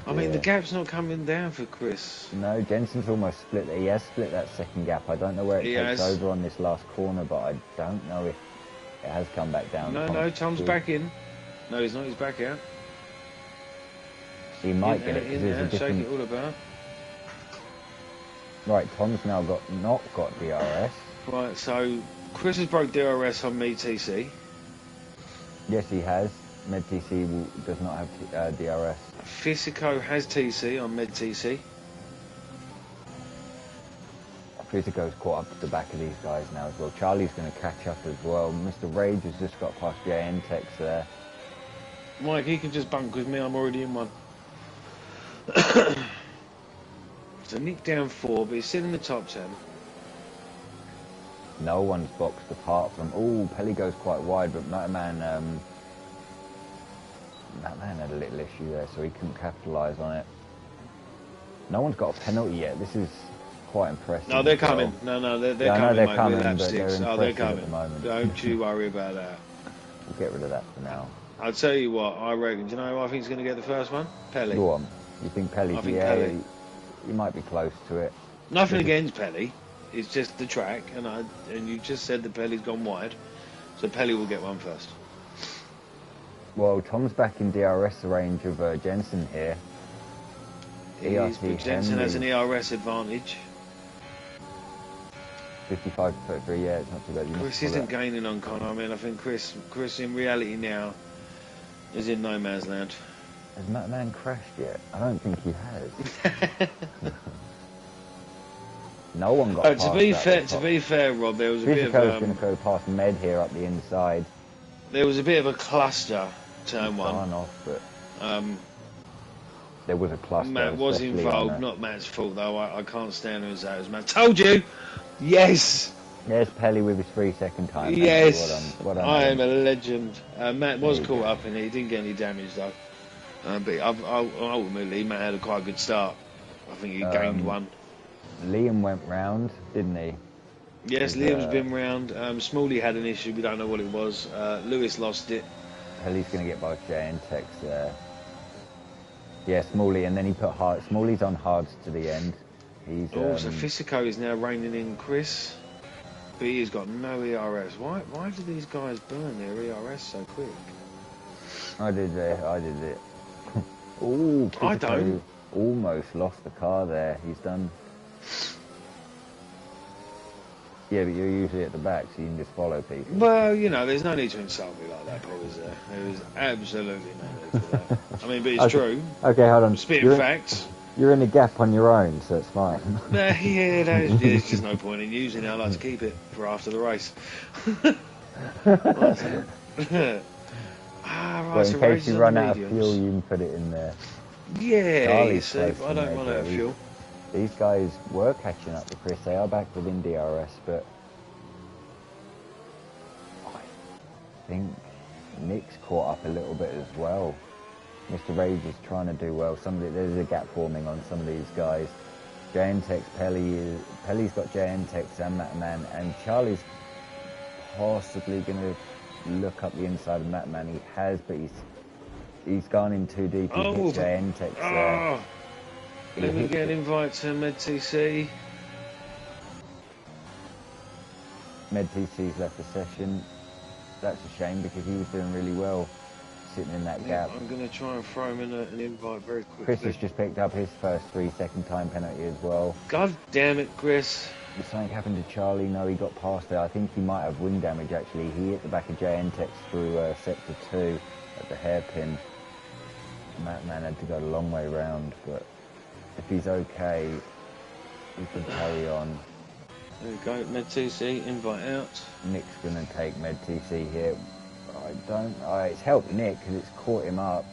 Speaker 2: I mean, the gap's not coming down for Chris.
Speaker 1: No, Jensen's almost split. He has split that second gap. I don't know where it takes over on this last corner, but I don't know if it has come back down.
Speaker 2: No, Tom's back in. No, he's not. He's back out.
Speaker 1: He might get it because there's a different...
Speaker 2: Shake it all about.
Speaker 1: Right, Tom's now not got DRS.
Speaker 2: Right, so Chris has broke DRS on MedTC.
Speaker 1: Yes, he has. MedTC does not have DRS.
Speaker 2: Fisico has TC on MedTC.
Speaker 1: Fisico's caught up to the back of these guys now as well. Charlie's going to catch up as well. Mr. Rage has just got past JN Tex there.
Speaker 2: Mike, he can just bunk with me. I'm already in one. So Nick down 4, but he's still in the top 10.
Speaker 1: No one's boxed apart from... Oh, Pelly goes quite wide, but Matt Man had a little issue there, so he couldn't capitalise on it. No one's got a penalty yet. This is quite impressive.
Speaker 2: No, they're coming. No, they're
Speaker 1: yeah,
Speaker 2: coming,
Speaker 1: I know they're
Speaker 2: mate.
Speaker 1: coming,
Speaker 2: We're lap
Speaker 1: but
Speaker 2: 6.
Speaker 1: they're
Speaker 2: They're
Speaker 1: impressive
Speaker 2: coming.
Speaker 1: at the moment.
Speaker 2: Don't you worry about that.
Speaker 1: We'll get rid of that for now.
Speaker 2: I'll tell you what, I reckon. Do you know who I think is going to get the first one? Pelly.
Speaker 1: Go on. You think Pelly?
Speaker 2: I think
Speaker 1: Yeah,
Speaker 2: Pelly.
Speaker 1: you might be close to it.
Speaker 2: Nothing against Pelly. It's just the track, and you just said that Pelly's gone wide, so Pelly will get one first.
Speaker 1: Well, Tom's back in DRS range of Jensen here.
Speaker 2: But Jensen has an ERS advantage.
Speaker 1: 55 to 33, yeah, it's not too bad.
Speaker 2: Chris isn't gaining on Connor. I mean, I think Chris in reality now is in no man's land.
Speaker 1: Has Matt Man crashed yet? I don't think he has. No one got past
Speaker 2: to be fair, Rob, there was a bit of
Speaker 1: going to go past Med here up the inside.
Speaker 2: There was a bit of a cluster turn one.
Speaker 1: Off, but there was a cluster.
Speaker 2: Matt was involved. Not Matt's fault though. I can't stand him as Matt. Told you. Yes.
Speaker 1: There's Pelly with his 3-second time.
Speaker 2: Yes.
Speaker 1: Well done,
Speaker 2: I am a legend. Matt was caught up in it. He didn't get any damage though. But ultimately, Matt had a quite good start. I think he gained one.
Speaker 1: Liam went round, didn't he?
Speaker 2: Yes, Liam's been round. Smalley had an issue. We don't know what it was. Lewis lost it.
Speaker 1: Pelly's going to get by J&Tex there. Yeah, Smalley, and then he put hard. Smalley's on hards to the end. He's
Speaker 2: so Fisico is now reining in Chris. But he's got no ERS. Why do these guys burn their ERS so quick?
Speaker 1: I did it. Ooh,
Speaker 2: I don't.
Speaker 1: Almost lost the car there. He's done. Yeah, but you're usually at the back, so you can just follow people.
Speaker 2: Well, there's no need to insult me like that, Paul, is there? There is absolutely no need for that. I mean, but it's true.
Speaker 1: Okay, hold on.
Speaker 2: Spitting facts.
Speaker 1: You're in a gap on your own, so it's fine.
Speaker 2: There's just no point in using it. I like to keep it for after the race.
Speaker 1: Well, in case you run out of fuel, you can put it in there.
Speaker 2: Yeah,
Speaker 1: Charlie's
Speaker 2: I don't run out of fuel.
Speaker 1: These guys were catching up to Chris. They are back within DRS, but I think Nick's caught up a little bit as well. Mr. Rage is trying to do well. There's a gap forming on some of these guys. J&Tex, Pelly's got J&Tex and Matman, and Charlie's possibly going to look up the inside of Matman. He has, but he's gone in too deep. He hit J&Tex there.
Speaker 2: Let me get an invite to MedTC.
Speaker 1: MedTC's left the session. That's a shame because he was doing really well sitting in that gap.
Speaker 2: I'm going to try and throw him in an invite very quickly.
Speaker 1: Chris has just picked up his first 3-second time penalty as well.
Speaker 2: God damn it, Chris.
Speaker 1: Did something happen to Charlie? No, he got past there. I think he might have wing damage actually. He hit the back of J&Tex through sector 2 at the hairpin. Matman had to go the long way round, but if he's okay, he can carry on.
Speaker 2: There we go, MedTC, invite out.
Speaker 1: Nick's going to take MedTC here. It's helped Nick because it's caught him up.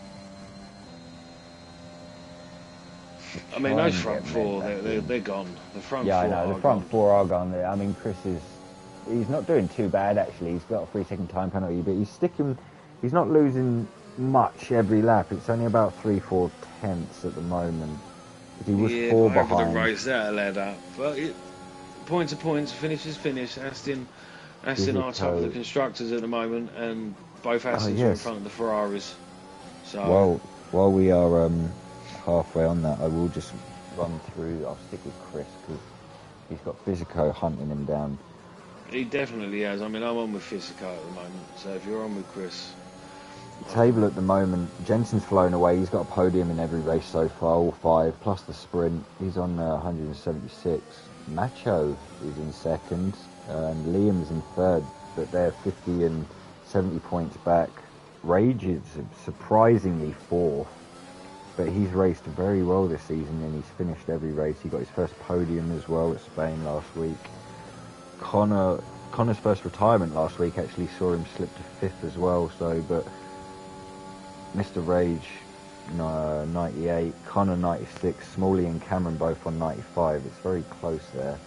Speaker 2: I mean, those front four, they're gone. The front four.
Speaker 1: Yeah, I know. The front four are gone. I mean, he's not doing too bad actually. He's got a 3-second time penalty, but he's not losing much every lap. It's only about 3-4 tenths at the moment. He was 4 behind.
Speaker 2: Over the race, that'll add up. But points are points, finish is finish. Aston are top of the constructors at the moment, and both Astons are in front of the Ferraris. So
Speaker 1: while we are halfway on that, I will just run through. I'll stick with Chris because he's got Fisico hunting him down.
Speaker 2: He definitely has. I mean, I'm on with Fisico at the moment, so if you're on with Chris.
Speaker 1: The table at the moment, Jensen's flown away. He's got a podium in every race so far, all 5, plus the sprint. He's on 176. Macho is in second, and Liam's in third, but they're 50 and 70 points back. Rage is surprisingly 4th, but he's raced very well this season, and he's finished every race. He got his first podium as well at Spain last week. Connor's first retirement last week actually saw him slip to 5th as well, but Mr. Rage 98, Connor 96, Smalley and Cameron both on 95. It's very close there.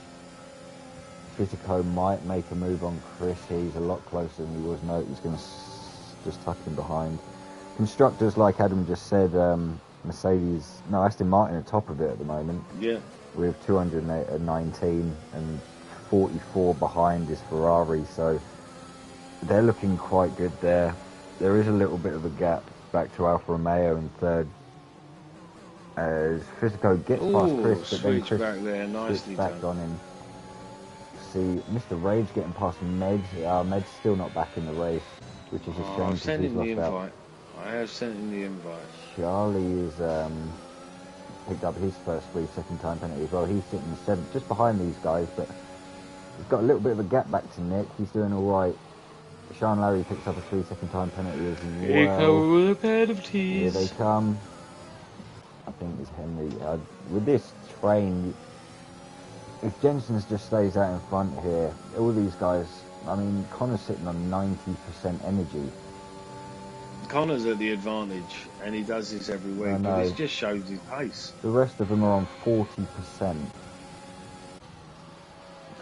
Speaker 1: Fisico might make a move on Chris. He's a lot closer than he was. No, he's going to just tuck him behind. Constructors, like Adam just said, Aston Martin at top of it at the moment.
Speaker 2: Yeah.
Speaker 1: with 219 and 44 behind is Ferrari, so they're looking quite good there. There is a little bit of a gap back to Alfa Romeo in third, as Fisico gets past Chris, but then Chris
Speaker 2: back there, nicely
Speaker 1: back
Speaker 2: done.
Speaker 1: on him. See, Mr. Rage getting past Meds. Med's still not back in the race, which is a shame.
Speaker 2: I've sent him the invite. I have sent him the invite.
Speaker 1: Charlie is picked up his first 3-second time penalty as well. He's sitting seventh, just behind these guys, but he's got a little bit of a gap back to Nick. He's doing all right. Sean Larry picks up a 3-second time penalty as well.
Speaker 2: Here come with a penalties.
Speaker 1: Here they come. I think it's Henry. With this train, if Jensen's just stays out in front here, all these guys, I mean, Connor's sitting on 90% energy.
Speaker 2: Connor's at the advantage, and he does this every week, but it just shows his pace.
Speaker 1: The rest of them are on 40%.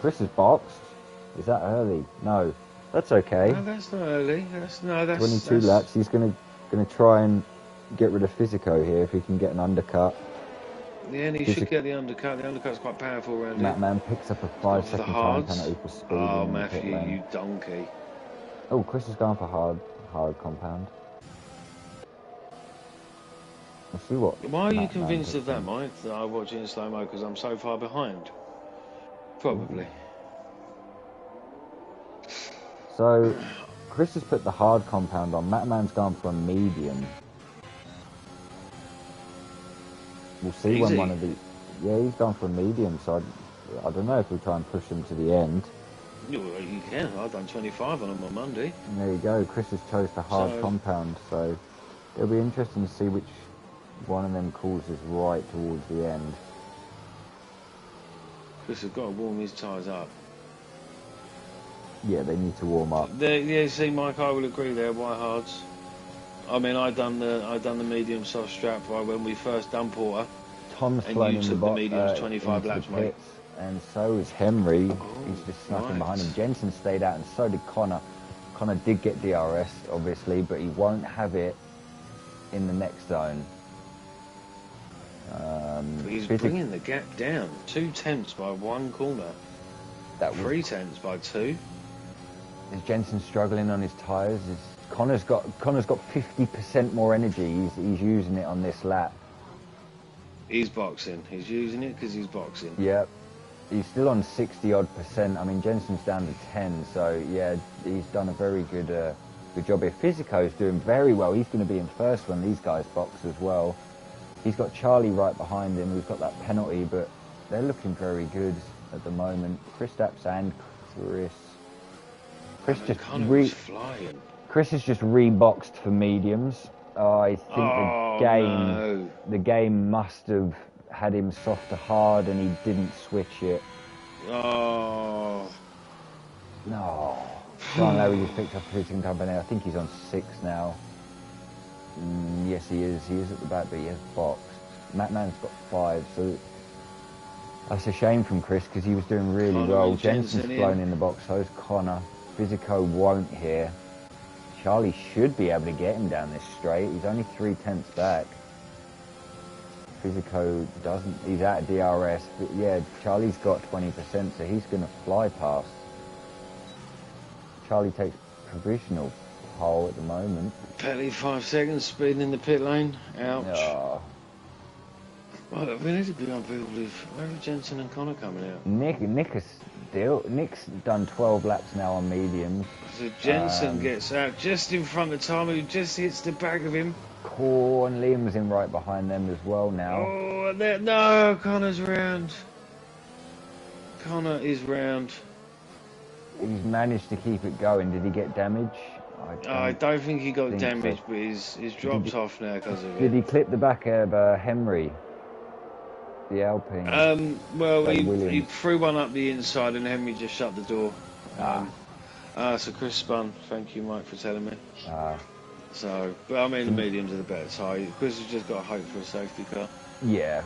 Speaker 1: Chris is boxed. Is that early? No, that's okay.
Speaker 2: No, that's not early. That's
Speaker 1: 22 laps. He's gonna try and get rid of Fisico here if he can get an undercut.
Speaker 2: Yeah, and he should get the undercut. The undercut's quite powerful around here.
Speaker 1: Man picks up a 5-second time penalty for speeding.
Speaker 2: Oh, Matthew, you donkey.
Speaker 1: Oh, Chris has gone for hard compound. Let's see what.
Speaker 2: Why are you convinced of that, Mike, that I watch it in slow-mo because I'm so far behind? Probably.
Speaker 1: So, Chris has put the hard compound on. Matman's gone for a medium. We'll see when one of the... Yeah, he's gone for a medium, so I don't know if we try and push him to the end.
Speaker 2: You can. I've done 25 on him on Monday.
Speaker 1: And there you go. Chris has chose the hard compound, so it'll be interesting to see which one of them calls is right towards the end.
Speaker 2: Chris has got to warm his tyres up.
Speaker 1: Yeah, they need to warm up.
Speaker 2: Yeah, see, Mike, I will agree there. White hards. I mean, I done the medium soft strap right when we first done Porter.
Speaker 1: Tom's
Speaker 2: and
Speaker 1: flown
Speaker 2: you
Speaker 1: in
Speaker 2: took
Speaker 1: the,
Speaker 2: the mediums 25 laps, mate.
Speaker 1: And so is Henry. He's just snuffing behind him. Jensen stayed out, and so did Connor. Connor did get DRS, obviously, but he won't have it in the next zone.
Speaker 2: He's bringing the gap down. 2 tenths by 1 corner. 3 tenths by 2.
Speaker 1: Is Jensen struggling on his tyres? Connor's got 50% more energy. He's using it on this lap.
Speaker 2: He's boxing. He's using it because he's boxing.
Speaker 1: Yep. He's still on 60-odd%. I mean, Jensen's down to 10, so yeah, he's done a very good job here. Fisico's doing very well. He's going to be in first when these guys box as well. He's got Charlie right behind him. We've got that penalty, but they're looking very good at the moment. Chris Stapps and Chris. Chris has just reboxed for mediums. I think the game must have had him soft to hard, and he didn't switch it.
Speaker 2: Oh
Speaker 1: no! Sean Larry just picked up 3-second time penalty. I think he's on 6 now. Yes, he is. He is at the back, but he has boxed. Matman's got 5, so that's a shame from Chris because he was doing really well. Jensen's flown in the box, so is Connor. Fisico won't here. Charlie should be able to get him down this straight. He's only 3 tenths back. Fisico doesn't. He's out of DRS, but yeah, Charlie's got 20%, so he's going to fly past. Charlie takes provisional pole at the moment.
Speaker 2: Penalty 5 seconds, speeding in the pit lane. Ouch.
Speaker 1: Oh.
Speaker 2: Well, we need to be on people with where are Jensen and Connor coming out?
Speaker 1: Nick's done 12 laps now on mediums.
Speaker 2: So Jensen gets out just in front of Tom, who just hits the back of him.
Speaker 1: And Liam's in right behind them as well now.
Speaker 2: Oh, no, Connor's round. Connor is round.
Speaker 1: He's managed to keep it going. Did he get damage?
Speaker 2: I don't think he got damaged, but he's dropped off now because of it.
Speaker 1: Did he clip the back of Henry? The Alpine.
Speaker 2: Well, he threw one up the inside, and Henry just shut the door. So Chris spun. Thank you, Mike, for telling me. So, but I mean, the mediums are the better side. Chris has just got to hope for a safety car.
Speaker 1: Yeah.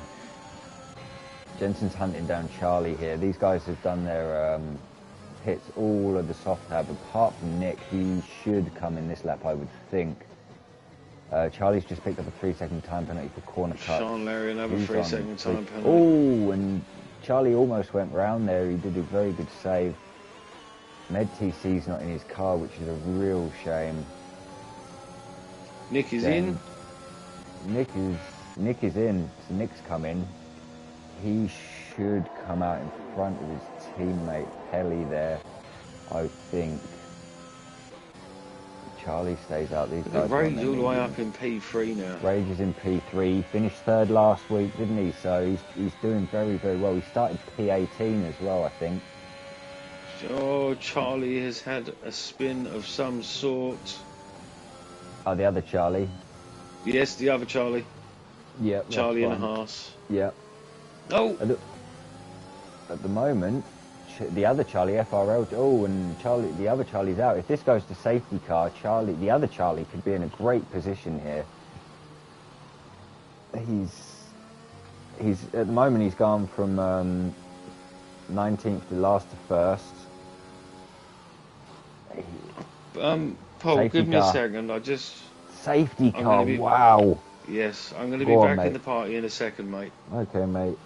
Speaker 1: Jensen's hunting down Charlie here. These guys have done their hits all of the soft tab, apart from Nick. He should come in this lap, I would think. Charlie's just picked up a 3-second time penalty for corner cut.
Speaker 2: Sean Larry, another 3-second time penalty.
Speaker 1: Oh, and Charlie almost went round there. He did a very good save. Med TC's not in his car, which is a real shame.
Speaker 2: Nick is in.
Speaker 1: Nick is in. So Nick's come in. He should come out in front of his teammate Pelly there, I think. Charlie stays out. These guys.
Speaker 2: Rage all the way up in P3 now.
Speaker 1: Rage is in P3. He finished third last week, didn't he? So he's doing very, very well. He started P18 as well, I think.
Speaker 2: Oh, Charlie has had a spin of some sort.
Speaker 1: Oh, the other Charlie.
Speaker 2: Yes, the other Charlie.
Speaker 1: Yeah.
Speaker 2: Charlie and a Haas.
Speaker 1: Yeah.
Speaker 2: Oh.
Speaker 1: At the moment, the other Charlie, FRL. Oh, and Charlie, the other Charlie's out. If this goes to safety car, the other Charlie could be in a great position here. He's at the moment he's gone from 19th to last to first.
Speaker 2: Paul,
Speaker 1: safety
Speaker 2: give me
Speaker 1: car.
Speaker 2: a second.
Speaker 1: Safety car. Wow.
Speaker 2: Yes, I'm going to be back in the party in a second, mate.
Speaker 1: Okay, mate.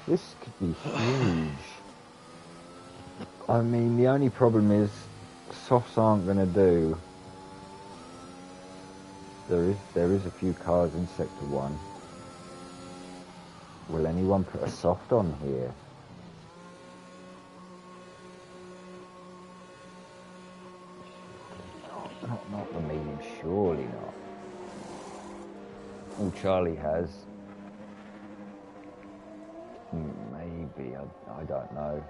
Speaker 1: This could be huge. I mean, the only problem is softs aren't going to do. There is a few cars in Sector 1. Will anyone put a soft on here? Not the medium, surely not. All Charlie has. Maybe, I don't know.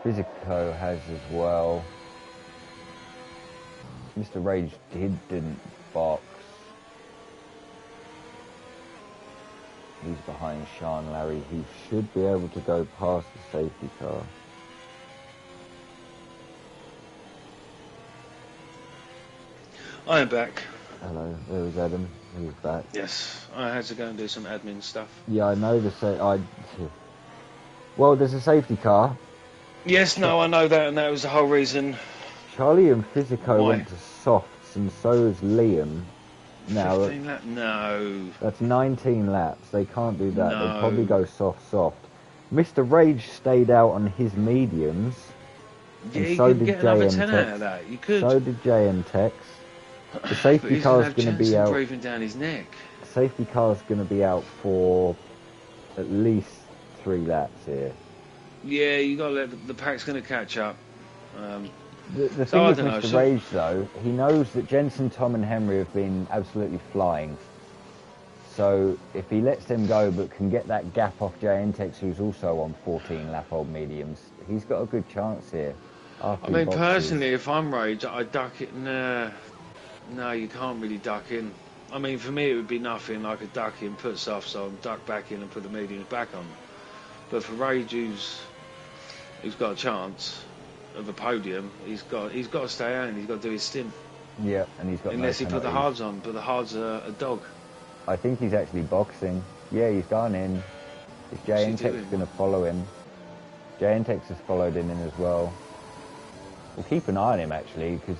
Speaker 1: Physico has as well. Mr. Rage didn't box. He's behind Sean Larry, who should be able to go past the safety car.
Speaker 2: I am back.
Speaker 1: Hello, there was Adam. He was back.
Speaker 2: Yes, I had to go and do some admin stuff.
Speaker 1: Yeah, I know well, there's a safety car.
Speaker 2: Yes, no, I know that, and that was the whole reason.
Speaker 1: Charlie and Physico went to softs, and so has Liam. Now,
Speaker 2: 15 laps? No.
Speaker 1: That's 19 laps. They can't do that.
Speaker 2: No.
Speaker 1: They'll probably go soft. Mr. Rage stayed out on his mediums.
Speaker 2: Yeah,
Speaker 1: and
Speaker 2: you
Speaker 1: so
Speaker 2: could
Speaker 1: did
Speaker 2: get another 10
Speaker 1: JM
Speaker 2: out of that. You could.
Speaker 1: So did JM Tex. The safety car's going to be out.
Speaker 2: Breathing down his neck.
Speaker 1: The safety car's going to be out for at least 3 laps here.
Speaker 2: Yeah, you got to let the pack's going to catch up.
Speaker 1: The thing with Mr. Rage, though, he knows that Jensen, Tom, and Henry have been absolutely flying. So if he lets them go, but can get that gap off JM Tex, who's also on 14-lap-old mediums, he's got a good chance here.
Speaker 2: I mean, personally, if I'm Rage, I duck it. No, you can't really duck in. I mean, for me, it would be nothing. I could duck in, put softs on, duck back in, and put the mediums back on. But for Rage, who's got a chance of a podium, he's got to stay out and he's got to do his stint.
Speaker 1: Yeah, and he's got
Speaker 2: unless he put the hards on, but the hards are a dog.
Speaker 1: I think he's actually boxing. Yeah, he's gone in. Is JN Tex going to follow him? JN Tex has followed him in as well. We'll keep an eye on him actually, because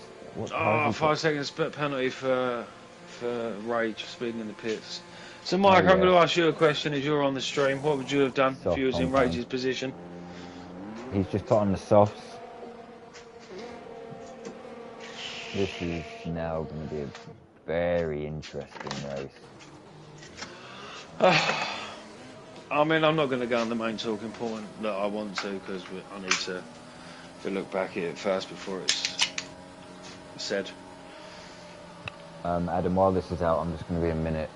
Speaker 2: 5 seconds penalty for Rage for speeding in the pits. So Mike, I'm going to ask you a question as you're on the stream. What would you have done if you was in Rage's position?
Speaker 1: He's just put on the softs. This is now going to be a very interesting race.
Speaker 2: I mean, I'm not going to go on the main talking point that I want to, because I need to look back at it first before it's said.
Speaker 1: Adam, while this is out, I'm just going to be a minute.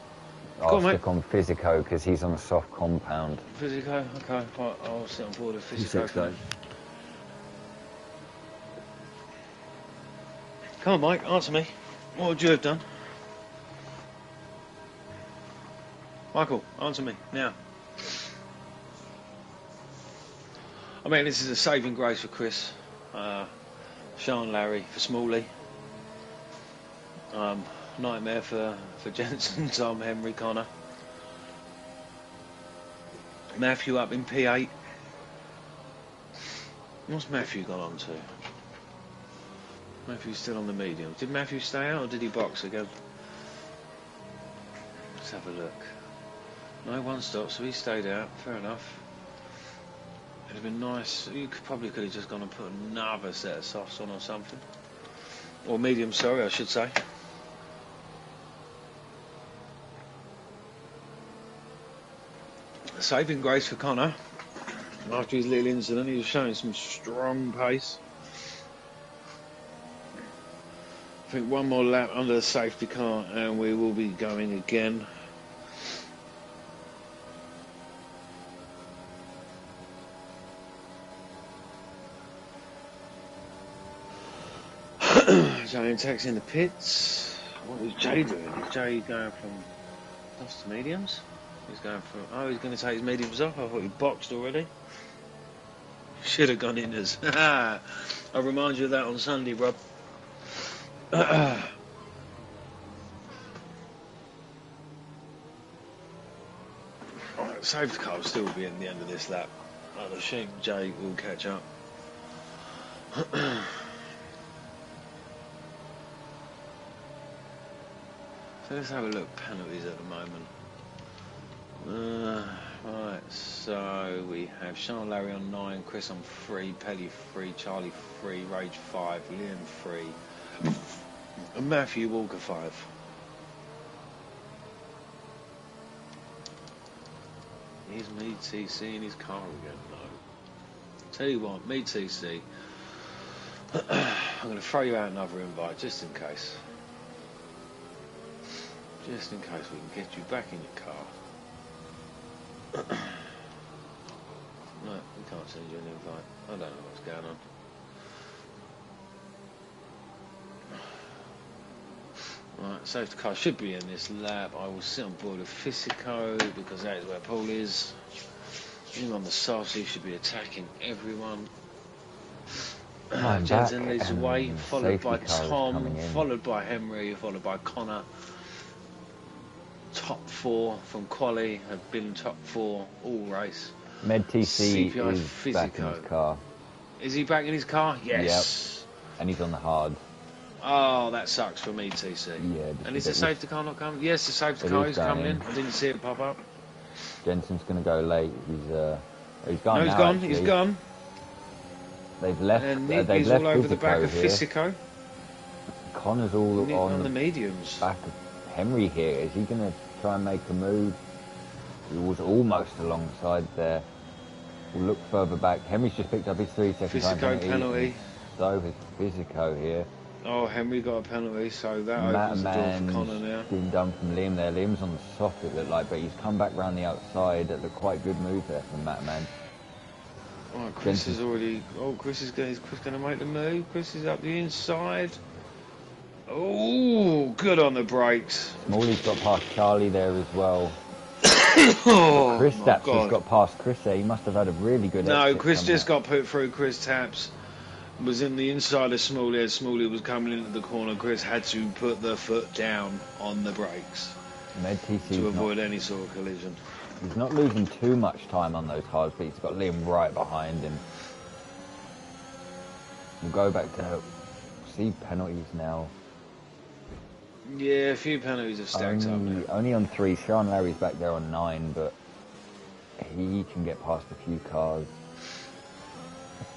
Speaker 1: I'll stick on Physico because he's on a soft compound.
Speaker 2: Physico? Okay, right, I'll sit on board with Physico. Come on, Mike, answer me. What would you have done? Michael, answer me, now. I mean, this is a saving grace for Chris. Sean Larry for Smalley. Nightmare for Jensen, Tom, Henry, Connor. Matthew up in P8. What's Matthew gone on to? Matthew's still on the medium. Did Matthew stay out or did he box again? Let's have a look. No, one stop, so he stayed out. Fair enough. It'd have been nice. You probably could have just gone and put another set of softs on or something. Or medium, sorry, I should say. Saving grace for Connor. After his little incident, he was showing some strong pace. I think one more lap under the safety car and we will be going again. Jay and Tex in the pits. What is Jay doing? Is Jay going from softs to mediums? He's going for. Oh, he's going to take his mediums off. I thought he boxed already. Should have gone in as. I'll remind you of that on Sunday, Rob. Safety car will still be in the end of this lap. I'd assume Jay will catch up. So let's have a look. Penalties at the moment. Right, so we have Sean Larry on 9, Chris on 3, Pelly 3, Charlie 3, Rage 5, Liam 3, and Matthew Walker 5. Is me TC in his car again? No. Tell you what, me TC. I'm going to throw you out another invite just in case. Just in case we can get you back in your car. No, we can't send you an invite. I don't know what's going on. Right, safety car should be in this lap. I will sit on board with Physico because that is where Paul is. Him on the side, so he should be attacking everyone. Jensen leads the way, followed by Tom, followed by Henry, followed by Connor. Top 4 from Quali have been top 4 all race.
Speaker 1: Med TC
Speaker 2: CPI
Speaker 1: is
Speaker 2: Physico.
Speaker 1: back in his car.
Speaker 2: Is he back in his car? Yes.
Speaker 1: Yep. And he's on the hard.
Speaker 2: Oh, that sucks for me, TC.
Speaker 1: Yeah.
Speaker 2: And is the safety car not coming? Yes, the safety car is coming in. I didn't see it pop up.
Speaker 1: Jensen's going to go late. He's gone.
Speaker 2: No, he's
Speaker 1: now,
Speaker 2: gone.
Speaker 1: actually.
Speaker 2: He's gone.
Speaker 1: They've left.
Speaker 2: And Nick
Speaker 1: they've
Speaker 2: is
Speaker 1: left
Speaker 2: all over the back of
Speaker 1: here.
Speaker 2: Physico.
Speaker 1: Connor's all
Speaker 2: Nick
Speaker 1: on
Speaker 2: the mediums.
Speaker 1: Back of Henry here. Is he going to try and make a move? He was almost alongside there. We'll look further back. Henry's just picked up his 3-second time
Speaker 2: penalty.
Speaker 1: So his Physico here.
Speaker 2: Oh, Henry got a penalty, so that opens the door for Connor now.
Speaker 1: Been done from Liam there. Liam's on the soft, it looked like, but he's come back round the outside. It looked quite good move there from Matman.
Speaker 2: Oh, Chris is already. Oh, Chris is going to make the move. Chris is up the inside. Oh, good on the brakes.
Speaker 1: Smalley's got past Charlie there as well.
Speaker 2: Oh,
Speaker 1: Chris Taps has got past Chris there. He must have had a really good
Speaker 2: No,
Speaker 1: exit
Speaker 2: Chris just
Speaker 1: out.
Speaker 2: got put through. Chris Taps was in the inside of Smalley as Smalley was coming into the corner. Chris had to put the foot down on the brakes to avoid any sort of collision.
Speaker 1: He's not losing too much time on those hards, but he's got Liam right behind him. We'll go back to see penalties now.
Speaker 2: Yeah, a few penalties have stacked up now.
Speaker 1: Only on 3. Sean Larry's back there on 9, but he can get past a few cars.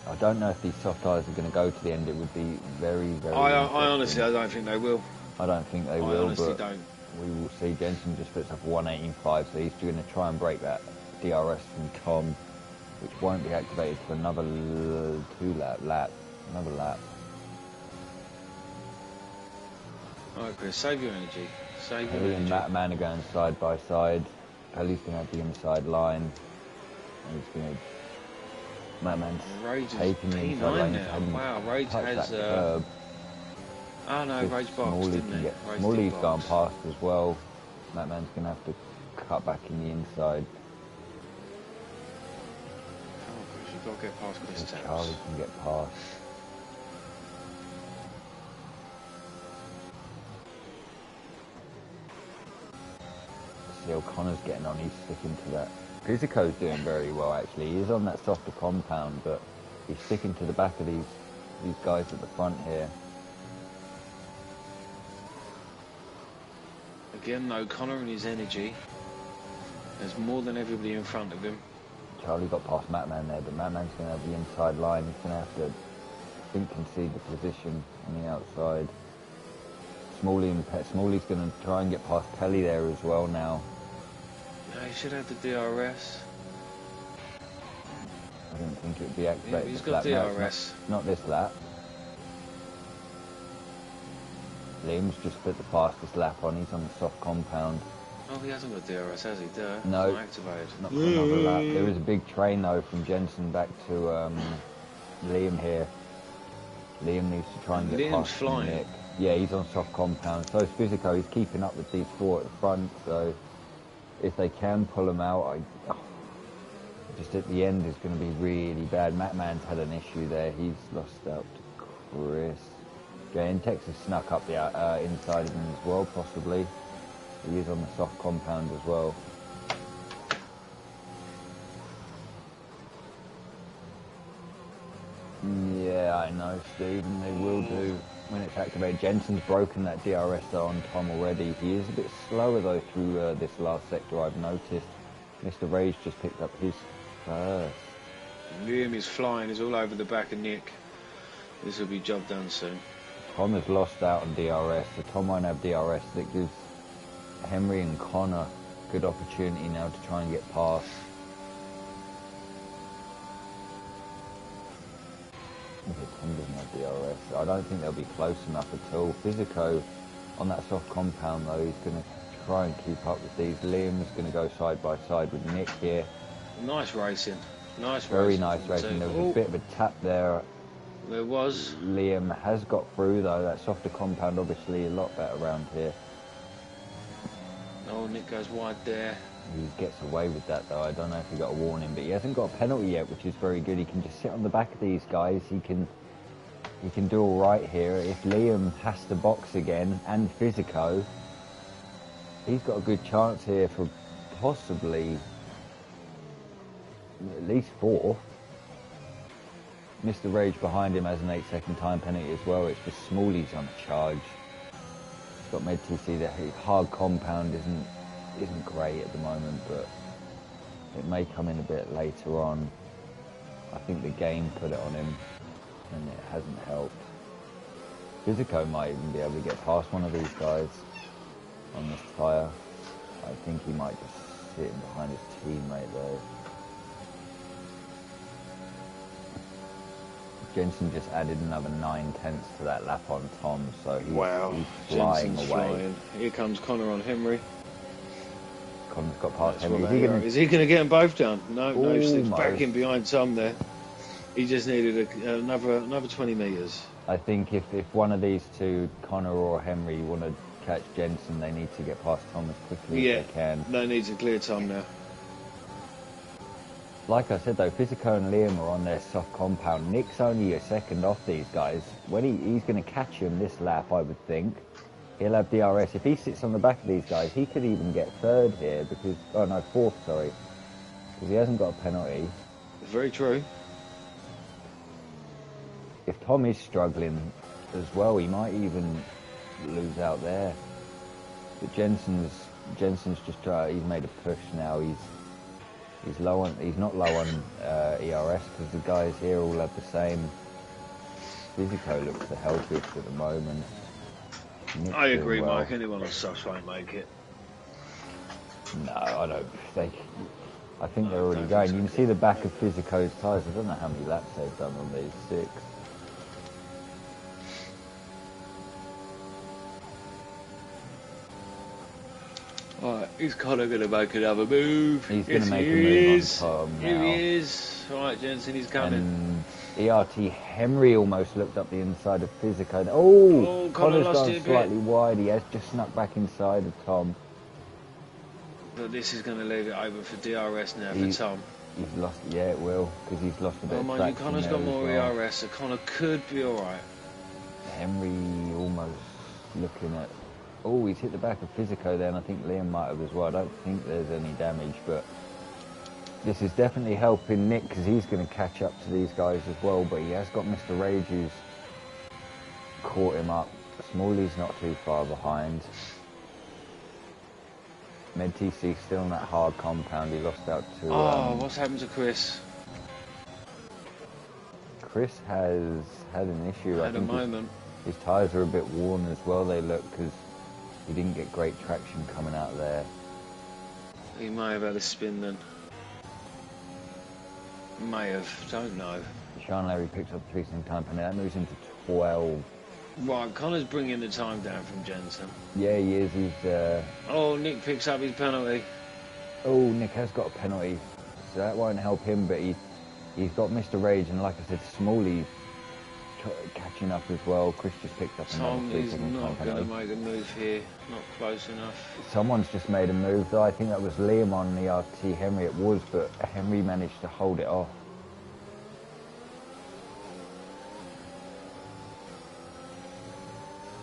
Speaker 1: I don't know if these soft tyres are going to go to the end. It would be very, very...
Speaker 2: I honestly, I don't think they will.
Speaker 1: I don't think they will,
Speaker 2: I honestly
Speaker 1: but
Speaker 2: don't.
Speaker 1: We will see. Jensen just puts up 118.5, so he's going to try and break that DRS from Tom, which won't be activated for another another lap.
Speaker 2: Alright, Chris, save your energy. Save your
Speaker 1: Pelly
Speaker 2: energy.
Speaker 1: and Matman are going side by side. Pelly's going to have the inside line. And he's going to... Matman's taking the inside line.
Speaker 2: Now. Wow, Rage has...
Speaker 1: curb.
Speaker 2: Oh no, Rage boxed, didn't he?
Speaker 1: Smalley's gone past as well. Matman's going to have to cut back in the inside.
Speaker 2: Come on, Chris, you've got to get past Chris Taps.
Speaker 1: Charlie can get past. See how Connor's getting on, he's sticking to that. Physico's doing very well actually. He is on that softer compound, but he's sticking to the back of these guys at the front here.
Speaker 2: Again, though, Connor and his energy. There's more than everybody in front of him.
Speaker 1: Charlie got past Matman there, but Matman's going to have the inside line. He's going to have to, I think, concede the position on the outside. Smalley's going to try and get past Kelly there as well now.
Speaker 2: No, he should have the DRS.
Speaker 1: I don't think it would be activated.
Speaker 2: Yeah, he's got DRS.
Speaker 1: No, not this lap. Liam's just put the fastest lap on. He's on the soft compound.
Speaker 2: Oh, he hasn't got DRS, has he?
Speaker 1: No.
Speaker 2: It's not activated.
Speaker 1: Not for another lap. There is a big train, though, from Jensen back to Liam here. Liam needs to try and get
Speaker 2: Liam's
Speaker 1: past
Speaker 2: flying.
Speaker 1: Nick. Yeah, he's on soft compound. So is Physico. He's keeping up with these four at the front. So if they can pull him out, just at the end is going to be really bad. Matman's had an issue there. He's lost out to Chris. Okay, and Texas snuck up the inside of him as well, possibly. He is on the soft compound as well. Yeah, I know, Steve, and they will do when it's activated. Jensen's broken that DRS on Tom already. He is a bit slower, though, through this last sector, I've noticed. Mr. Rage just picked up his first.
Speaker 2: Liam is flying. He's all over the back of Nick. This will be job done soon.
Speaker 1: Tom has lost out on DRS, so Tom won't have DRS. That gives Henry and Connor good opportunity now to try and get past. Tom doesn't have DRS. I don't think they'll be close enough at all. Physico on that soft compound, though, he's going to try and keep up with these. Liam's going to go side by side with Nick here.
Speaker 2: Nice racing.
Speaker 1: Very nice racing. There was a bit of a tap there.
Speaker 2: There was.
Speaker 1: Liam has got through, though. That softer compound, obviously, a lot better around here.
Speaker 2: Oh, Nick goes wide there.
Speaker 1: He gets away with that, though. I don't know if he got a warning, but he hasn't got a penalty yet, which is very good. He can just sit on the back of these guys. He can do all right here. If Liam has to box again, and Physico, he's got a good chance here for possibly at least fourth. Mr. Rage behind him has an 8-second time penalty as well. It's just Smalley's on charge. He's got Med-TC there. Hard compound isn't great at the moment, but it may come in a bit later on. I think the game put it on him, and it hasn't helped. Physico might even be able to get past one of these guys on this tyre. I think he might just sit behind his teammate though. Jensen just added another 9/10 to that lap on Tom, so he's flying
Speaker 2: Jensen's
Speaker 1: away.
Speaker 2: Flying. Here comes Connor on Henry.
Speaker 1: Connor's got past Henry.
Speaker 2: Is he going to get them both down? No, he slips back in behind Tom there. He just needed another 20 metres.
Speaker 1: I think if one of these two, Connor or Henry, want to catch Jensen, they need to get past Tom as quickly as they can.
Speaker 2: They need to clear Tom now.
Speaker 1: Like I said, though, Physico and Liam are on their soft compound. Nick's only a second off these guys. When he's going to catch him this lap, I would think. He'll have DRS. If he sits on the back of these guys, he could even get third here because... Oh, no, fourth, sorry. Because he hasn't got a penalty.
Speaker 2: Very true.
Speaker 1: If Tom is struggling as well, he might even lose out there. But Jensen's just he's made a push now. He's not low on ERS because the guys here all have the same. Physico looks the healthiest at the moment. Nick's
Speaker 2: I agree,
Speaker 1: well.
Speaker 2: Mike. Anyone on softs won't make it.
Speaker 1: No, I don't. I think they're already going. You can see the back of Physico's tyres. I don't know how many laps they've done on these 6.
Speaker 2: Alright, is Connor going to make another move?
Speaker 1: He's going to make a move on Tom now.
Speaker 2: Here he is. Alright, Jensen, he's coming.
Speaker 1: And ERT Henry almost looked up the inside of Physico. Oh, Connor's gone slightly wide. He has just snuck back inside of Tom.
Speaker 2: But this is going to leave it open for DRS now for Tom.
Speaker 1: He's lost, yeah, it will, because he's lost a bit of
Speaker 2: mind
Speaker 1: traction.
Speaker 2: you, Connor's got more
Speaker 1: well.
Speaker 2: ERS, so Connor could be alright.
Speaker 1: Henry almost looking at... Oh, he's hit the back of Physico there, and I think Liam might have as well. I don't think there's any damage, but this is definitely helping Nick, because he's going to catch up to these guys as well, but he has got Mr. Rage who's caught him up. Smalley's not too far behind. MedTC still on that hard compound. He lost out to...
Speaker 2: what's happened to Chris?
Speaker 1: Chris has had an issue.
Speaker 2: At the moment.
Speaker 1: His tyres are a bit worn as well, they look, because he didn't get great traction coming out there.
Speaker 2: He may have had a spin then. May have, don't know.
Speaker 1: Sean Larry picks up 3-second time penalty. That moves into 12.
Speaker 2: Right, Connor's bringing the time down from Jensen.
Speaker 1: Yeah, he is. He's...
Speaker 2: Oh, Nick picks up his penalty.
Speaker 1: Oh, Nick has got a penalty, so that won't help him, but he's got Mr. Rage, and like I said, Smalley catching up as well. Chris just picked up another 3-second
Speaker 2: Tom is
Speaker 1: time
Speaker 2: not
Speaker 1: penalty.
Speaker 2: going to make a move here. Not close enough.
Speaker 1: Someone's just made a move, though. I think that was Liam on the RT. Henry it was, but Henry managed to hold it off.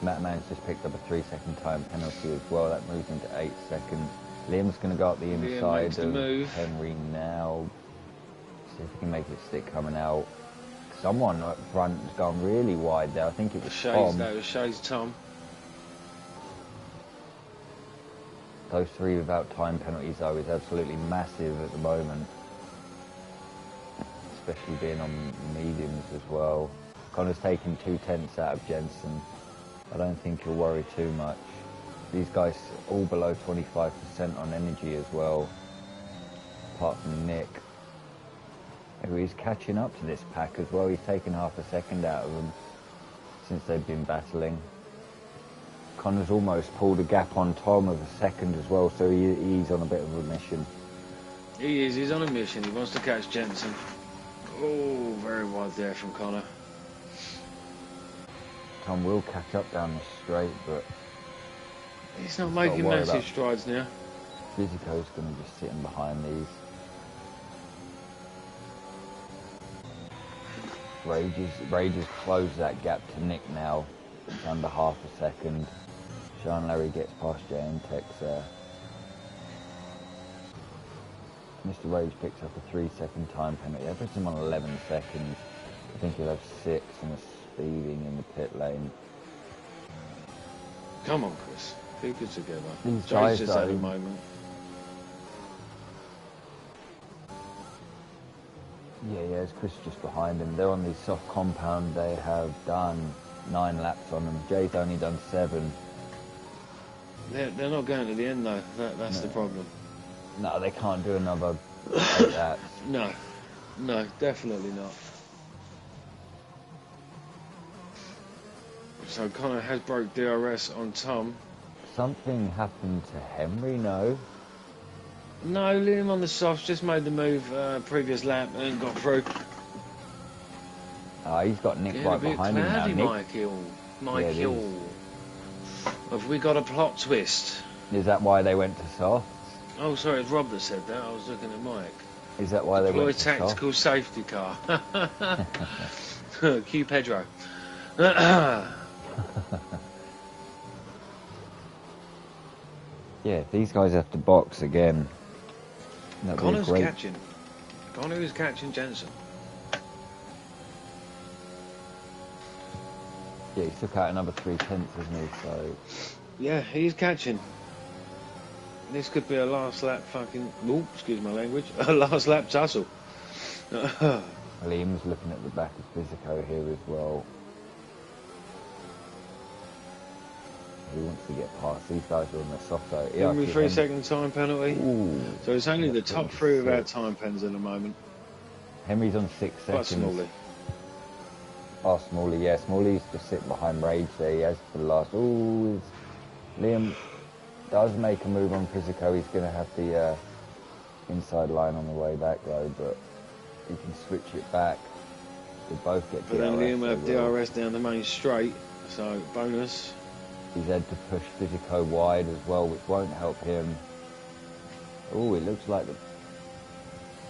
Speaker 1: Matt Mann's just picked up a 3-second time penalty as well. That moves into 8 seconds. Liam's going to go up the inside of Henry now. See if he can make it stick coming out. Someone up front has gone really wide there. I think it was Tom.
Speaker 2: That was Shay's Tom.
Speaker 1: Those 3 without time penalties, though, is absolutely massive at the moment. Especially being on mediums as well. Connor's taken 2/10 out of Jensen. I don't think he'll worry too much. These guys all below 25% on energy as well, apart from Nick, who is catching up to this pack as well. He's taken half a second out of them since they've been battling. Connor's almost pulled a gap on Tom of a second as well, so he's on a bit of a mission.
Speaker 2: He is, he's on a mission. He wants to catch Jensen. Oh, very wide there from Connor.
Speaker 1: Tom will catch up down the straight, but
Speaker 2: he's not making massive strides now.
Speaker 1: Physico's going to just sit in behind these. Rage has closed that gap to Nick now. It's under half a second. Sean Larry gets past JNTEX there. Mr. Rage picks up a 3-second time penalty. That puts him on 11 seconds. I think he'll have 6 and a speeding in the pit lane.
Speaker 2: Come on, Chris. Keep it together.
Speaker 1: These guys
Speaker 2: just at a moment.
Speaker 1: Yeah, it's Chris just behind him. They're on the soft compound. They have done 9 laps on them. Jay's only done 7.
Speaker 2: They're not going to the end, though. That's the problem.
Speaker 1: No, they can't do another 8 laps.
Speaker 2: No, definitely not. So Connor has broke DRS on Tom.
Speaker 1: Something happened to Henry, no?
Speaker 2: No, Liam on the softs just made the move previous lap and got through.
Speaker 1: He's got Nick right behind him now.
Speaker 2: Michael. Have we got a plot twist?
Speaker 1: Is that why they went to soft?
Speaker 2: Oh, sorry, it's Rob that said that. I was looking at Mike.
Speaker 1: Is that why they went to soft?
Speaker 2: Tactical safety car. Cue Pedro.
Speaker 1: Yeah, these guys have to box again.
Speaker 2: Connor's catching. Connor is catching Jensen.
Speaker 1: Yeah, he took out another 3/10, isn't he? So.
Speaker 2: Yeah, he's catching. This could be a last lap fucking... Oh, excuse my language. A last lap tussle.
Speaker 1: Liam's looking at the back of Physico here as well. He wants to get past. These guys are on the soft though.
Speaker 2: Henry 3-second time penalty.
Speaker 1: Ooh,
Speaker 2: so it's only the top 3 without time pens at the moment.
Speaker 1: Henry's on 6 seconds.
Speaker 2: Quite Smalley.
Speaker 1: Oh, Smalley, yeah. Smalley's just sitting behind Rage there. He has for the last... Ooh, Liam does make a move on Physico. He's going to have the inside line on the way back though, but he can switch it back. They both get DRS.
Speaker 2: But then Liam have DRS down the main straight, so bonus.
Speaker 1: He's had to push Physico wide as well, which won't help him. Oh, it looks like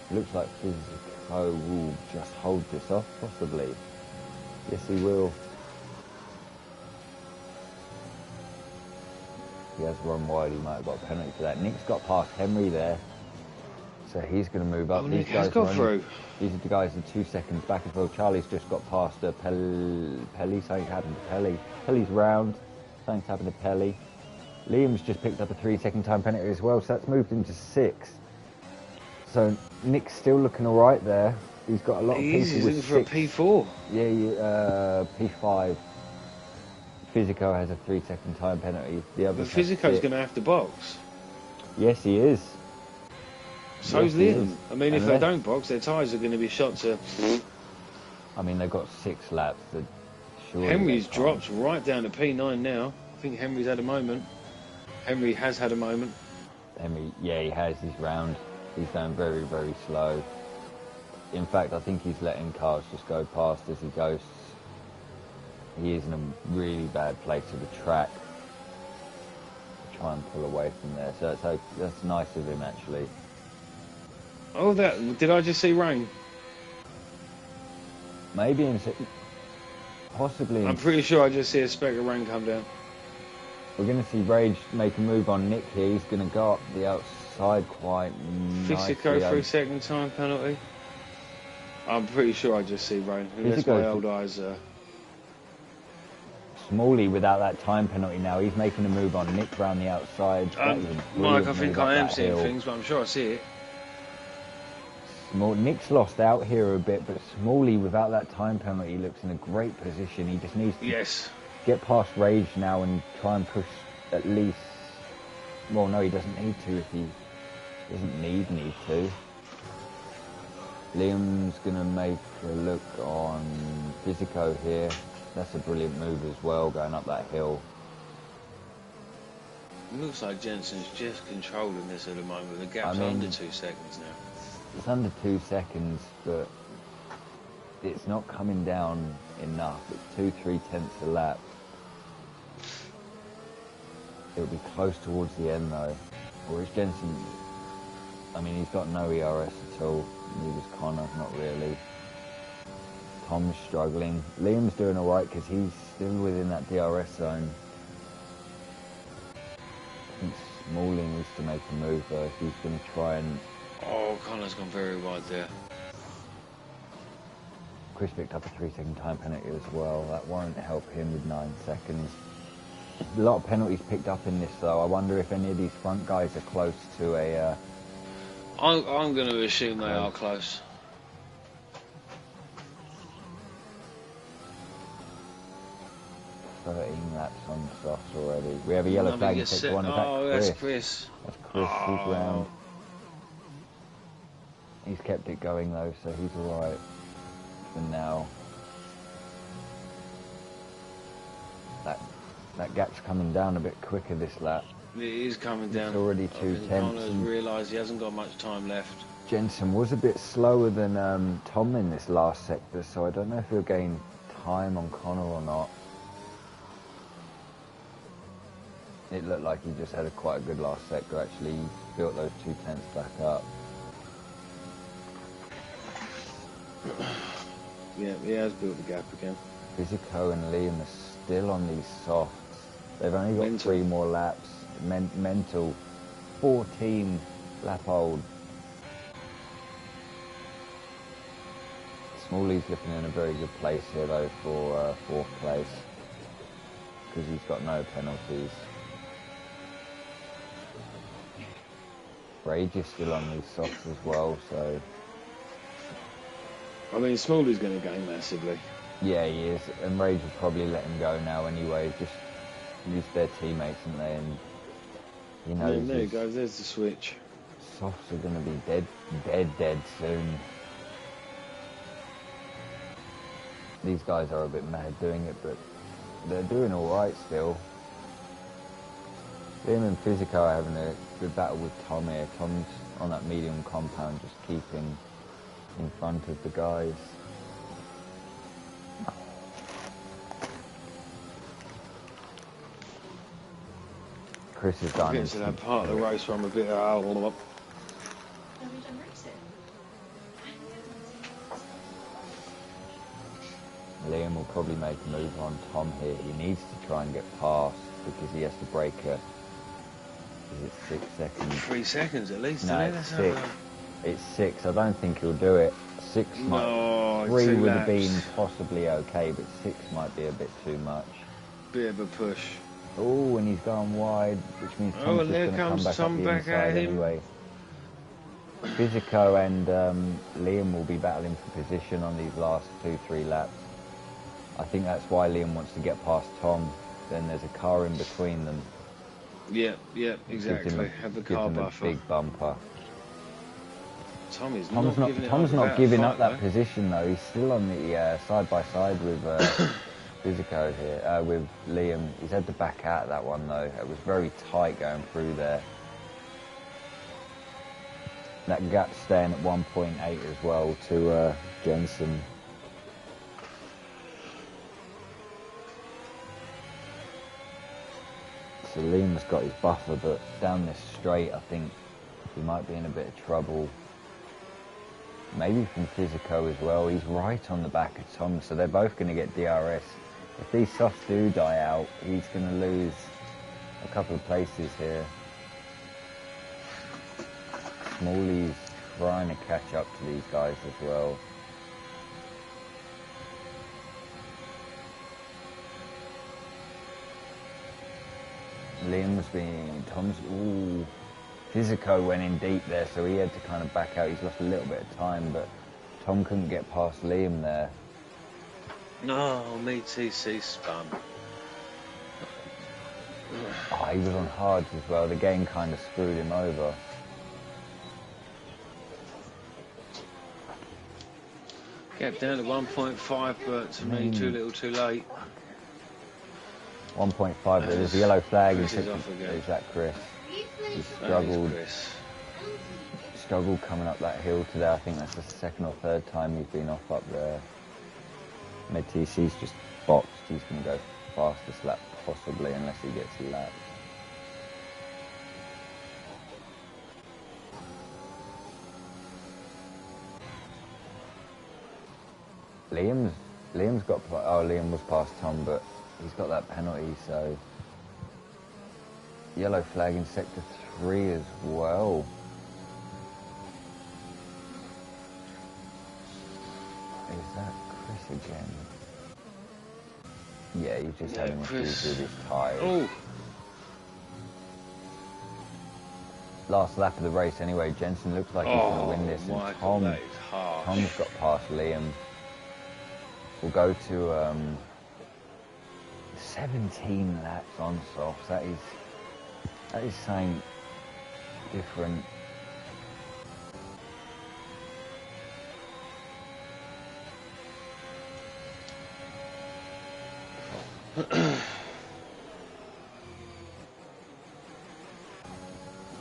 Speaker 1: Physico will just hold this off, possibly. Yes, he will. He has run wide. He might have got a penalty for that. Nick's got past Henry there, so he's going to move up.
Speaker 2: Nick has got through.
Speaker 1: These are the guys in 2 seconds back as well. Charlie's just got past Pelly. Something happened to Pelly. Pelly's round. Something's happened to Pelly. Liam's just picked up a 3-second time penalty as well, so that's moved into 6. So Nick's still looking all right there. He's got a lot of people
Speaker 2: He's
Speaker 1: with
Speaker 2: looking for a
Speaker 1: 6.
Speaker 2: P4.
Speaker 1: Yeah, P5. Physico has a 3-second time penalty. The other.
Speaker 2: But Physico's going to have to box.
Speaker 1: Yes, he is.
Speaker 2: So's Liam. I mean, if they don't box, their tyres are going to be shot to...
Speaker 1: I mean, they've got 6 laps.
Speaker 2: Henry's dropped right down to P9 now. I think Henry's had a moment. Henry has had a moment.
Speaker 1: Henry, yeah, he has. He's round. He's going very, very slow. In fact, I think he's letting cars just go past as he goes. He is in a really bad place of the track. Try and pull away from there. So that's nice of him, actually.
Speaker 2: Oh, did I just see rain?
Speaker 1: Maybe possibly.
Speaker 2: I'm pretty sure I just see a speck of rain come down.
Speaker 1: We're going to see Rage make a move on Nick here. He's going to go up the outside quite nicely.
Speaker 2: Physico 3-second time penalty. I'm pretty sure I just see rain. Unless my old eyes are...
Speaker 1: Smalley without that time penalty now. He's making a move on Nick round the outside.
Speaker 2: Mike, I think I am seeing things, but I'm sure I see it.
Speaker 1: Nick's lost out here a bit, but Smalley without that time penalty looks in a great position. He just needs to get past Rage now and try and push at least... Well, no, he doesn't need to if he doesn't need to. Liam's going to make a look on Physico here. That's a brilliant move as well, going up that hill.
Speaker 2: It looks like Jensen's just controlling this at the moment. The gap's under 2 seconds now.
Speaker 1: It's under 2 seconds, but it's not coming down enough. It's 2-3 tenths a lap. It'll be close towards the end though. Or is Jensen... I mean, he's got no ERS at all. Neither's Connor, not really. Tom's struggling. Liam's doing alright because he's still within that DRS zone. I think Smalley needs to make a move though if he's going to try and...
Speaker 2: Oh, Connor's gone very wide there.
Speaker 1: Chris picked up a 3-second time penalty as well. That won't help him with 9 seconds. A lot of penalties picked up in this though. I wonder if any of these front guys are close to a...
Speaker 2: I'm going to assume they are close.
Speaker 1: 13 laps on softs already. We have a yellow flag.
Speaker 2: That's Chris.
Speaker 1: That's Chris. He's round. He's kept it going though, so he's alright for now. That gap's coming down a bit quicker this lap.
Speaker 2: It is coming down.
Speaker 1: It's already 2 tenths.
Speaker 2: Connor's realised he hasn't got much time left.
Speaker 1: Jensen was a bit slower than Tom in this last sector, so I don't know if he'll gain time on Connor or not. It looked like he just had quite a good last sector actually. He built those 2 tenths back up.
Speaker 2: Yeah, he has built the gap again.
Speaker 1: Physico and Liam are still on these softs. They've only got 3 more laps. Mental. 14 lap old. Smalley's looking in a very good place here though for 4th place. Because he's got no penalties. Rage is still on these softs as well, so...
Speaker 2: I mean, Smalley's going to gain massively.
Speaker 1: Yeah, he is. And Rage will probably let him go now anyway. Just use their teammates, and they... And he knows...
Speaker 2: Yeah, there you go. There's the switch.
Speaker 1: Softs are going to be dead soon. These guys are a bit mad doing it, but they're doing alright still. Liam and Physico are having a good battle with Tom here. Tom's on that medium compound, just keeping in front of the guys. Chris is done.
Speaker 2: Getting to that part of the race where I'm a bit... Liam
Speaker 1: will probably make a move on Tom here. He needs to try and get past because he has to break a... Is it 6 seconds?
Speaker 2: 3 seconds at least.
Speaker 1: No, it's 6. It's 6. I don't think he'll do it. 6 might... 3 would have been possibly okay, but 6 might be a bit too much.
Speaker 2: Bit of a push.
Speaker 1: Oh, and he's gone wide, which means Tom's
Speaker 2: and
Speaker 1: just
Speaker 2: there
Speaker 1: going to come
Speaker 2: comes
Speaker 1: back
Speaker 2: Tom
Speaker 1: up the
Speaker 2: back
Speaker 1: inside
Speaker 2: at him.
Speaker 1: anyway. Physico and Liam will be battling for position on these last 2-3 laps. I think that's why Liam wants to get past Tom. Then there's a car in between them.
Speaker 2: Yeah, exactly. Have the car buffer.
Speaker 1: Gives him a big bumper.
Speaker 2: Tom's
Speaker 1: not giving up that position though. He's still on the side by side with Physico here, with Liam. He's had to back out of that one though. It was very tight going through there. That gap staying at 1.8 as well to Jensen. So Liam's got his buffer, but down this straight, I think he might be in a bit of trouble. Maybe from Physico as well. He's right on the back of Tom, so they're both going to get DRS. If these softs do die out, he's going to lose a couple of places here. Smalley's trying to catch up to these guys as well. Tom's, Physico went in deep there, so he had to kind of back out. He's lost a little bit of time, but Tom couldn't get past Liam there.
Speaker 2: No, TC spun.
Speaker 1: Oh, he was on hards as well. The game kind of screwed him over.
Speaker 2: Gap down to 1.5, but to me, too little, too late.
Speaker 1: 1.5, but there's a yellow flag.
Speaker 2: Chris is off again.
Speaker 1: Is that Chris? He struggled coming up that hill today. I think that's the second or third time he's been off up there. Med-TC's just boxed. He's going to go fastest lap possibly, unless he gets a lap. Liam's got, Liam was past Tom, but he's got that penalty, so yellow flag in sector 3 as well. Is that Chris again? Yeah, he's just having issues with his tyres.
Speaker 2: Oh.
Speaker 1: Last lap of the race anyway. Jensen looks like he's going to win this, and Tom's got past Liam. We'll go to 17 laps on softs. That is saying different.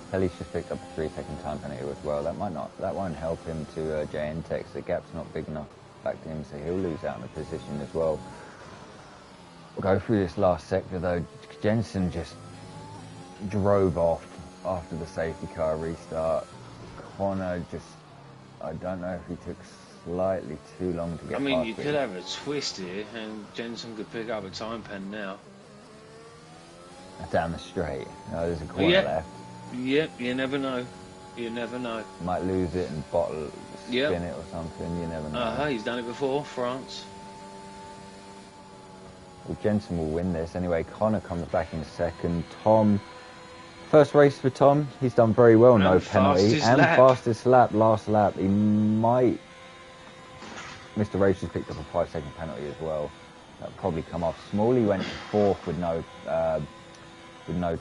Speaker 1: Pelly's just picked up a 3-second time penalty as well. That won't help him to JN Tex. The gap's not big enough back to him, so he'll lose out in a position as well. We'll go through this last sector though. Jensen just drove off after the safety car restart. Connor I don't know if he took slightly too long to get past.
Speaker 2: You could have a twist here, and Jensen could pick up a time pen now.
Speaker 1: Down the straight. No, there's a corner left.
Speaker 2: Yep, you never know.
Speaker 1: Might lose it and spin it or something. You never know.
Speaker 2: He's done it before, France.
Speaker 1: Well, Jensen will win this anyway. Connor comes back in second. Tom, first race for Tom. He's done very well. No penalty. Fastest lap, last lap. He might. Mr. Race just picked up a 5-second penalty as well. That'll probably come off. Smalley went to fourth with no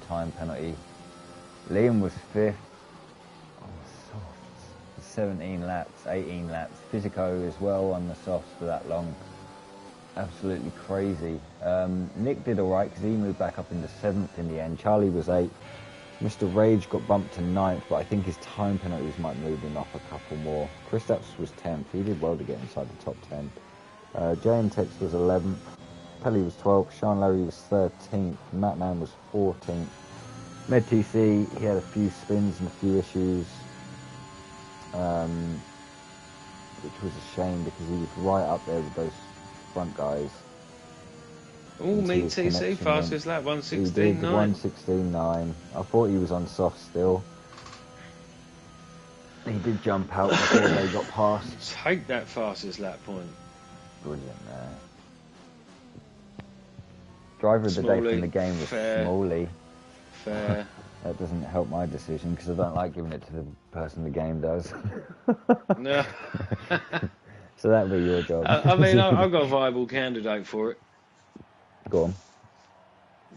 Speaker 1: time penalty. Liam was fifth on the softs. 17 laps, 18 laps. Physico as well on the softs for that long. Absolutely crazy. Nick did alright because he moved back up into 7th in the end. Charlie was 8th. Mr. Rage got bumped to 9th, but I think his time penalties might move him up a couple more. Kristaps was 10th. He did well to get inside the top 10. J.N. Tex was 11th. Pelly was 12th. Sean Larry was 13th. Matt Mann was 14th. Med-TC, he had a few spins and a few issues, which was a shame because he was right up there with those front guys.
Speaker 2: Oh, Med-TC, fastest lap, 1:16.9.
Speaker 1: He did 1:16.9. I thought he was on soft still. He did jump out before they got past.
Speaker 2: Take that fastest lap point.
Speaker 1: Brilliant there. Driver of the day
Speaker 2: Smalley,
Speaker 1: from the game was
Speaker 2: fair.
Speaker 1: Smalley.
Speaker 2: Fair.
Speaker 1: That doesn't help my decision because I don't like giving it to the person the game does.
Speaker 2: No.
Speaker 1: So that'll be your job.
Speaker 2: I mean, I've got a viable candidate for it.
Speaker 1: Go on.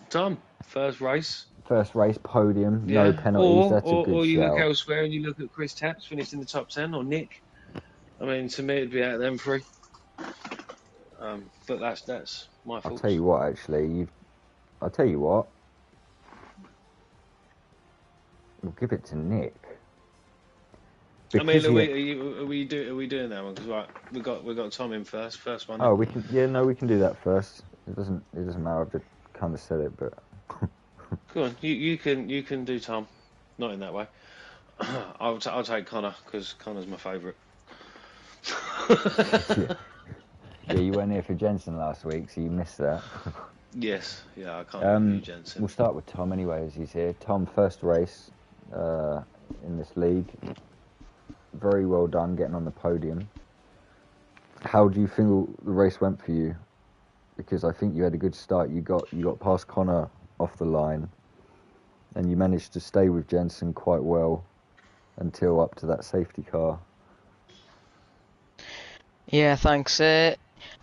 Speaker 2: Tom, first race.
Speaker 1: First race, podium,
Speaker 2: Yeah.
Speaker 1: no penalties. That's a good
Speaker 2: or you look
Speaker 1: shout.
Speaker 2: elsewhere and you look at Chris Tapps finished in the top 10 or Nick. I mean, to me, it'd be out of them three. But that's my fault.
Speaker 1: I'll tell you what, actually, I'll tell you what. We'll give it to Nick.
Speaker 2: I mean, are we doing that one? Because right, we got Tom in first one.
Speaker 1: Oh, we can. Yeah, no, we can do that first. It doesn't matter. I've just kind of said it, but.
Speaker 2: Go on, you can do Tom, not in that way. I'll take Connor because Connor's my favourite.
Speaker 1: Yeah, you weren't here for Jensen last week, so you missed that.
Speaker 2: Yes, yeah, I can't review Jensen.
Speaker 1: We'll start with Tom anyway, as he's here. Tom, first race in this league. Very well done, getting on the podium. How do you feel the race went for you? Because I think you had a good start. You got past Connor off the line, and you managed to stay with Jensen quite well until up to that safety car.
Speaker 3: Yeah, thanks.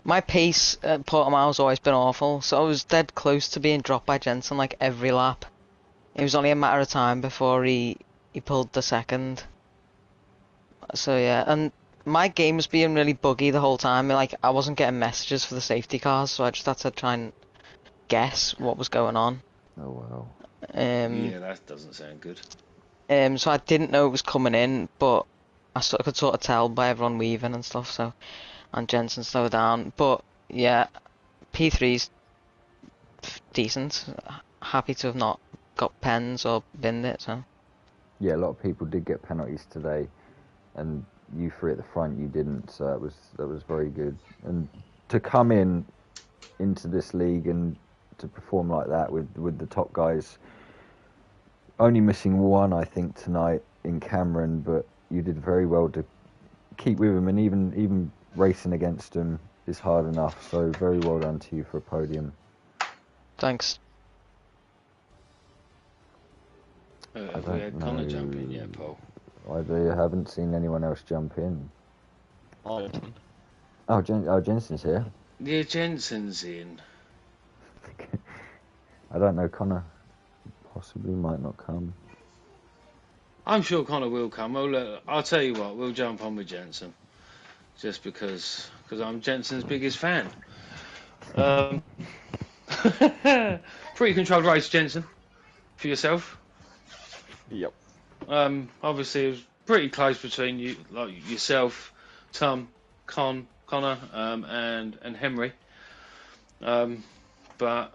Speaker 3: My pace at Portimao's always been awful, so I was dead close to being dropped by Jensen like every lap. It was only a matter of time before he pulled the second. So yeah, and my game was being really buggy the whole time. Like I wasn't getting messages for the safety cars, so I just had to try and guess what was going on.
Speaker 1: Oh wow.
Speaker 2: Yeah, that doesn't sound good.
Speaker 3: So I didn't know it was coming in, but I could sort of tell by everyone weaving and stuff. So, and Jensen slowed down. But yeah, P3's decent. Happy to have not got pens or binned it. So.
Speaker 1: Yeah, a lot of people did get penalties today, and you three at the front, you didn't. So that was very good. And to come into this league and to perform like that with the top guys, only missing one, I think, tonight in Cameron, but you did very well to keep with him, and even racing against him is hard enough. So very well done to you for a podium.
Speaker 3: Thanks.
Speaker 2: Have we had Connor jump in yet, Paul?
Speaker 1: I haven't seen anyone else jump in.
Speaker 4: Oh,
Speaker 1: Jensen's here.
Speaker 2: Yeah, Jensen's in.
Speaker 1: I don't know, Connor possibly might not come.
Speaker 2: I'm sure Connor will come. I'll tell you what, we'll jump on with Jensen. Just because I'm Jensen's biggest fan. Pretty controlled race, Jensen, for yourself.
Speaker 4: Yep.
Speaker 2: Obviously, it was pretty close between you, like yourself, Tom, Connor, and Henry. But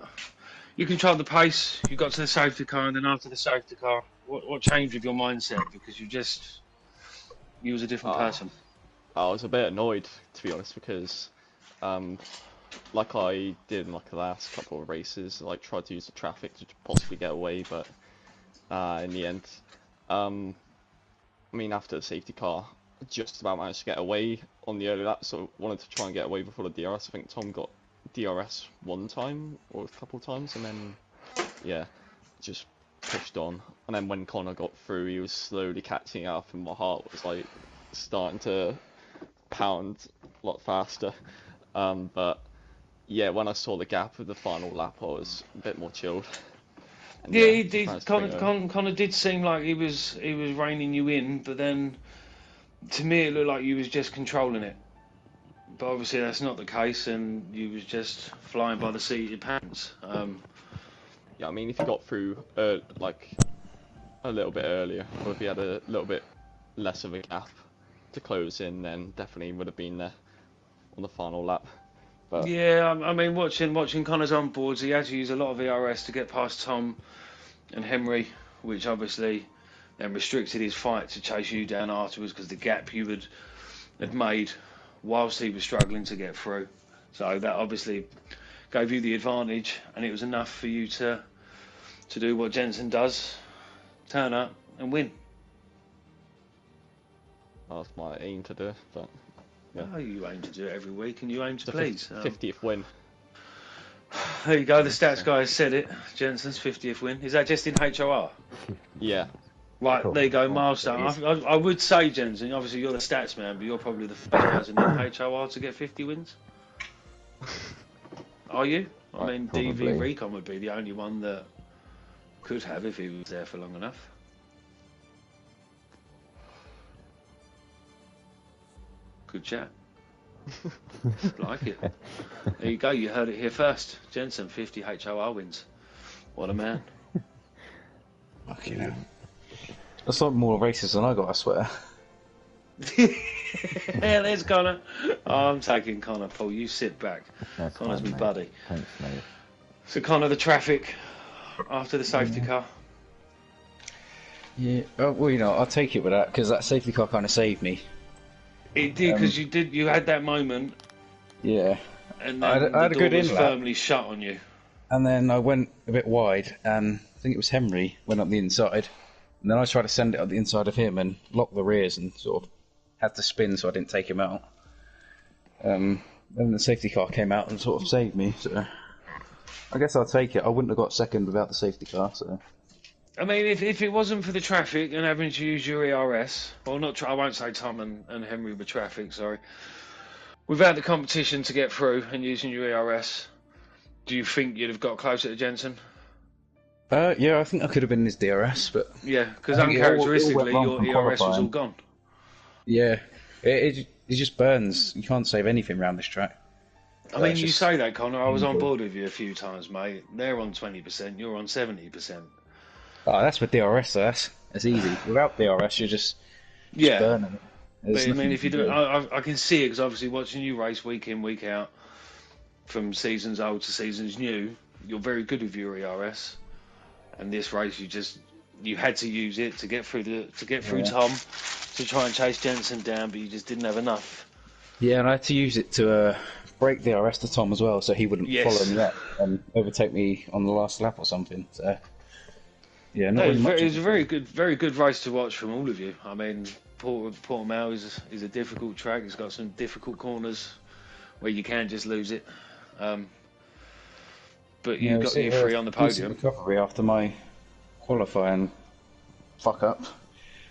Speaker 2: you controlled the pace. You got to the safety car, and then after the safety car, what changed with your mindset? Because you was a different person.
Speaker 4: I was a bit annoyed, to be honest, because like I did in like the last couple of races, like tried to use the traffic to possibly get away, but in the end, I mean, after the safety car, just about managed to get away on the early lap, so wanted to try and get away before the DRS. I think Tom got DRS one time or a couple of times, and then yeah, just pushed on. And then when Connor got through, he was slowly catching up, and my heart was like starting to pound a lot faster. But yeah, when I saw the gap of the final lap, I was a bit more chilled. And
Speaker 2: yeah, he did. Connor did seem like he was reining you in, but then to me it looked like you was just controlling it. But obviously that's not the case, and you was just flying by the seat of your pants.
Speaker 4: Yeah, I mean, if you got through like a little bit earlier, or if you had a little bit less of a gap to close in, then definitely would have been there on the final lap. But
Speaker 2: yeah, I mean, watching Connor's onboards, he had to use a lot of ERS to get past Tom and Henry, which obviously then restricted his fight to chase you down afterwards because the gap you had made whilst he was struggling to get through. So that obviously gave you the advantage, and it was enough for you to do what Jensen does, turn up and win.
Speaker 4: that's my aim to do. But yeah,
Speaker 2: Oh, you aim to do it every week, and you aim to please.
Speaker 4: 50th win.
Speaker 2: There you go. The stats guy has said it. Jensen's 50th win. Is that just in HOR?
Speaker 4: Yeah.
Speaker 2: Right,
Speaker 1: Cool.
Speaker 2: there you go,
Speaker 1: Cool.
Speaker 2: milestone. I would say, Jensen, obviously you're the stats man, but you're probably the first person in HOR to get 50 wins. Are you? I mean,
Speaker 1: Probably.
Speaker 2: DV Recon would be the only one that could have if he was there for long enough. Good chat. Like it. There you go, you heard it here first. Jensen, 50 HOR wins. What a man.
Speaker 5: Fucking hell. That's like more races than I got, I swear.
Speaker 2: Yeah, there's Connor. Oh, I'm taking Connor, Paul. You sit back.
Speaker 1: That's
Speaker 2: Connor's
Speaker 1: fine,
Speaker 2: my
Speaker 1: mate.
Speaker 2: buddy.
Speaker 1: Thanks, mate.
Speaker 2: So, Connor, the traffic after the safety car.
Speaker 5: Yeah, well, you know, I'll take it with that, because that safety car kind of saved me.
Speaker 2: It did, because you had that moment,
Speaker 5: Yeah.
Speaker 2: and
Speaker 5: I
Speaker 2: then
Speaker 5: had
Speaker 2: the
Speaker 5: a
Speaker 2: door
Speaker 5: good
Speaker 2: was
Speaker 5: inlet.
Speaker 2: firmly shut on you.
Speaker 5: And then I went a bit wide, and I think it was Henry went up the inside. And then I tried to send it up the inside of him and lock the rears and sort of had to spin so I didn't take him out. Then the safety car came out and sort of saved me, so I guess I'll take it. I wouldn't have got second without the safety car, so...
Speaker 2: I mean, if it wasn't for the traffic and having to use your ERS, well, I won't say Tom and Henry were traffic, sorry. Without the competition to get through and using your ERS, do you think you'd have got closer to Jensen?
Speaker 5: Yeah, I think I could have been in his DRS, but...
Speaker 2: Yeah, because
Speaker 5: I think it all went
Speaker 2: uncharacteristically,
Speaker 5: wrong
Speaker 2: your
Speaker 5: from
Speaker 2: ERS was
Speaker 5: qualifying.
Speaker 2: all gone.
Speaker 5: Yeah, it just burns. You can't save anything around this track.
Speaker 2: I mean,
Speaker 5: it's
Speaker 2: you
Speaker 5: just
Speaker 2: say that, Connor. I was on
Speaker 5: painful.
Speaker 2: board with you a few times, mate. They're on 20%, you're on 70%.
Speaker 5: Oh, that's with DRS, though. That's easy. Without DRS, you're just
Speaker 2: Yeah.
Speaker 5: burning it.
Speaker 2: But
Speaker 5: There's
Speaker 2: I mean,
Speaker 5: nothing
Speaker 2: if you
Speaker 5: can
Speaker 2: do, I can see it because obviously watching you race week in, week out, from seasons old to seasons new, you're very good with your ERS. And this race, you had to use it to get through Tom, to try and chase Jensen down, but you just didn't have enough.
Speaker 5: Yeah, and I had to use it to break DRS to Tom as well, so he wouldn't
Speaker 2: Yes.
Speaker 5: follow me up and overtake me on the last lap or something. So yeah, not
Speaker 2: No,
Speaker 5: really much.
Speaker 2: it was a very good race to watch from all of you. I mean, Portimao is a difficult track. It's got some difficult corners where you can just lose it. But you got you three on the podium.
Speaker 5: Recovery after my qualifying fuck up.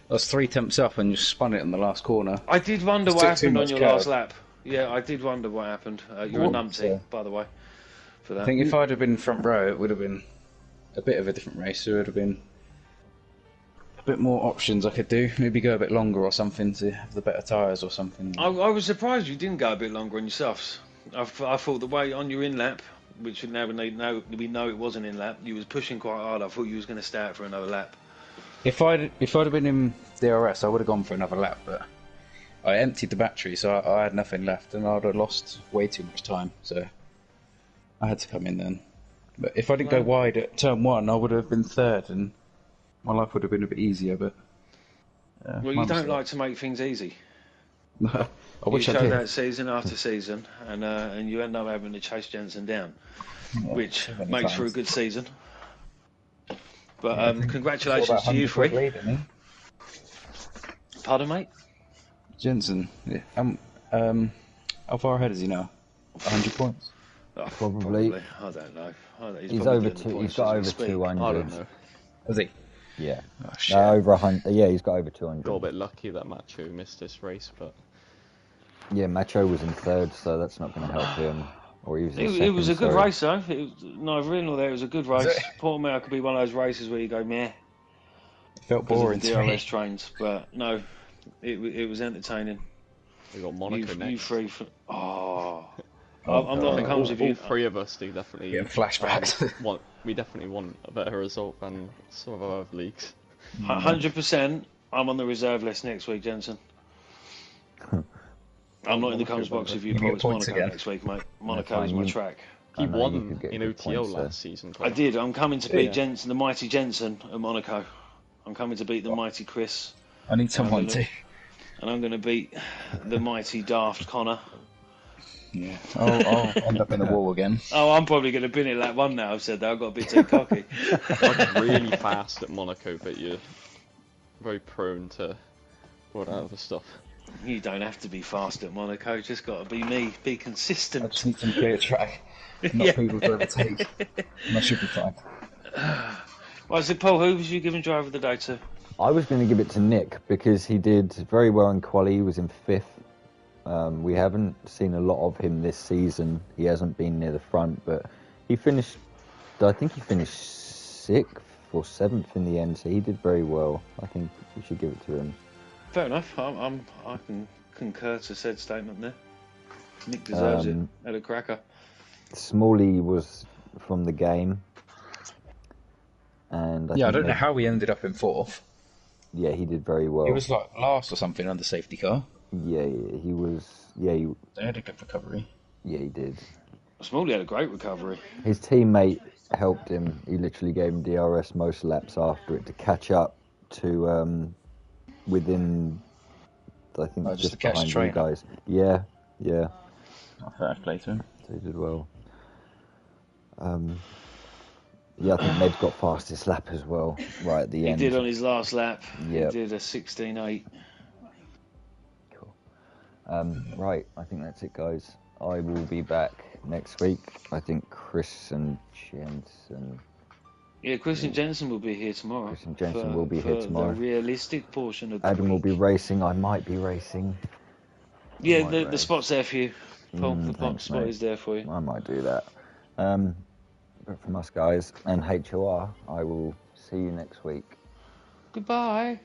Speaker 5: I was 3 tenths up and just spun it in the last corner.
Speaker 2: I did wonder
Speaker 5: Just
Speaker 2: what
Speaker 5: took too
Speaker 2: happened on
Speaker 5: much
Speaker 2: your
Speaker 5: curve.
Speaker 2: last lap. Yeah, I did wonder what happened. You're a numpty, by the way, for that.
Speaker 5: I think if I'd have been front row, it would have been a bit of a different race. There would have been a bit more options I could do. Maybe go a bit longer or something to have the better tyres or something.
Speaker 2: I was surprised you didn't go a bit longer on your softs. I thought the way on your in lap, which now we know it wasn't in lap, you was pushing quite hard. I thought you was going to stay out for another lap.
Speaker 5: If I'd have been in DRS, I would have gone for another lap, but I emptied the battery, so I had nothing left, and I'd have lost way too much time. So I had to come in then. But if I didn't go wide at turn 1, I would have been third, and my life would have been a bit easier. But
Speaker 2: Well, you don't like to make things easy.
Speaker 5: I
Speaker 2: You
Speaker 5: wish I
Speaker 2: show
Speaker 5: did.
Speaker 2: that season after season, and you end up having to chase Jensen down, which
Speaker 5: too many
Speaker 2: makes for a
Speaker 5: times.
Speaker 2: good season. But
Speaker 5: I think
Speaker 2: congratulations
Speaker 5: about
Speaker 2: to you
Speaker 5: 100
Speaker 2: three.
Speaker 5: lead, isn't he?
Speaker 2: Pardon, mate?
Speaker 5: Jensen, yeah. How far ahead is he now? 100 points.
Speaker 2: Oh,
Speaker 1: Probably.
Speaker 2: I don't know.
Speaker 1: He's
Speaker 2: probably
Speaker 1: over
Speaker 2: doing the
Speaker 1: two.
Speaker 2: points
Speaker 1: He's got
Speaker 2: as we
Speaker 1: over
Speaker 2: speak.
Speaker 1: 200.
Speaker 4: I don't know.
Speaker 5: Was he?
Speaker 1: Yeah.
Speaker 5: Oh, shit.
Speaker 1: Over 100. Yeah, he's got over 200.
Speaker 4: Got a bit lucky that Macho missed this race, but
Speaker 1: Yeah, Macho was in third, so that's not going to help him. Or he was in
Speaker 2: It was a
Speaker 1: second,
Speaker 2: good
Speaker 1: sorry.
Speaker 2: race, though. It was, neither in nor there. It was a good race. Portimao could be one of those races where you go meh
Speaker 5: Felt
Speaker 2: because
Speaker 5: boring
Speaker 2: of the
Speaker 5: to me.
Speaker 2: DRS trains, but no, it was entertaining.
Speaker 4: we got Monaco
Speaker 2: You
Speaker 4: next.
Speaker 2: three, I'm not in comms with
Speaker 4: All
Speaker 2: you.
Speaker 4: three of us do definitely
Speaker 5: Getting flashbacks.
Speaker 4: we definitely want a better result than some of our other leagues.
Speaker 2: 100%. I'm on the reserve list next week, Jensen. I'm not in the comms box with you,
Speaker 5: You
Speaker 2: Paul.
Speaker 5: get
Speaker 2: It's
Speaker 5: points
Speaker 2: Monaco
Speaker 5: again.
Speaker 2: next week, mate. Monaco
Speaker 1: fine,
Speaker 2: is my
Speaker 1: you-
Speaker 2: track.
Speaker 1: I
Speaker 4: He
Speaker 1: know you
Speaker 4: won
Speaker 1: could get
Speaker 4: in
Speaker 1: good
Speaker 4: OTL
Speaker 1: points there.
Speaker 4: last season.
Speaker 2: I did. I'm coming to beat
Speaker 5: Yeah.
Speaker 2: Jensen, the mighty Jensen at Monaco. I'm coming to beat the mighty Chris,
Speaker 5: I need someone to.
Speaker 2: and I'm going to beat the mighty daft Connor.
Speaker 5: Yeah. I'll end up in the wall again.
Speaker 2: Oh, I'm probably going to bin it lap one now. I've said that. I've got a bit too cocky.
Speaker 4: Like really fast at Monaco, but you're very prone to all that other stuff.
Speaker 2: You don't have to be fast at Monaco. Just got to be me. Be
Speaker 5: I
Speaker 2: consistent.
Speaker 5: just need some clear track, not
Speaker 2: Yeah.
Speaker 5: people to overtake, and I should be fine.
Speaker 2: Right, so Paul, who was you giving driver of the day to?
Speaker 1: I was going to give it to Nick because he did very well in quali. He was in 5th. We haven't seen a lot of him this season. He hasn't been near the front, but he finished. I think he finished 6th or 7th in the end, so he did very well. I think we should give it to him.
Speaker 2: Fair enough. I can concur to said statement there. Nick deserves it. Had a cracker.
Speaker 1: Smalley was from the game, and
Speaker 5: I don't know how he ended up in 4th.
Speaker 1: Yeah, he did very well.
Speaker 5: He was like last or something on the safety car.
Speaker 1: Yeah, he was. Yeah,
Speaker 5: They had a good recovery.
Speaker 1: Yeah, he did.
Speaker 2: Smalley had a great recovery.
Speaker 1: His teammate helped him. He literally gave him DRS most laps after it to catch up to within. I think
Speaker 5: just to
Speaker 1: behind
Speaker 5: catch
Speaker 1: you
Speaker 5: train.
Speaker 1: guys. Yeah.
Speaker 5: Fair play to him.
Speaker 1: So he did well. Yeah, I think Ned's got fastest lap as well, right at the end.
Speaker 2: He did on his last lap.
Speaker 1: Yep.
Speaker 2: He did a 16.8.
Speaker 1: Cool. Right, I think that's it, guys. I will be back next week. I think Chris and Jensen.
Speaker 2: Yeah, Chris and Jensen will be here tomorrow.
Speaker 1: Chris and Jensen will be here tomorrow.
Speaker 2: The realistic portion of the
Speaker 1: Adam will
Speaker 2: week.
Speaker 1: be racing. I might be racing.
Speaker 2: Yeah, the spot's there for you. Paul, the
Speaker 1: thanks,
Speaker 2: spot
Speaker 1: mate.
Speaker 2: is there for you.
Speaker 1: I might do that. But from us guys and HOR, I will see you next week.
Speaker 2: Goodbye.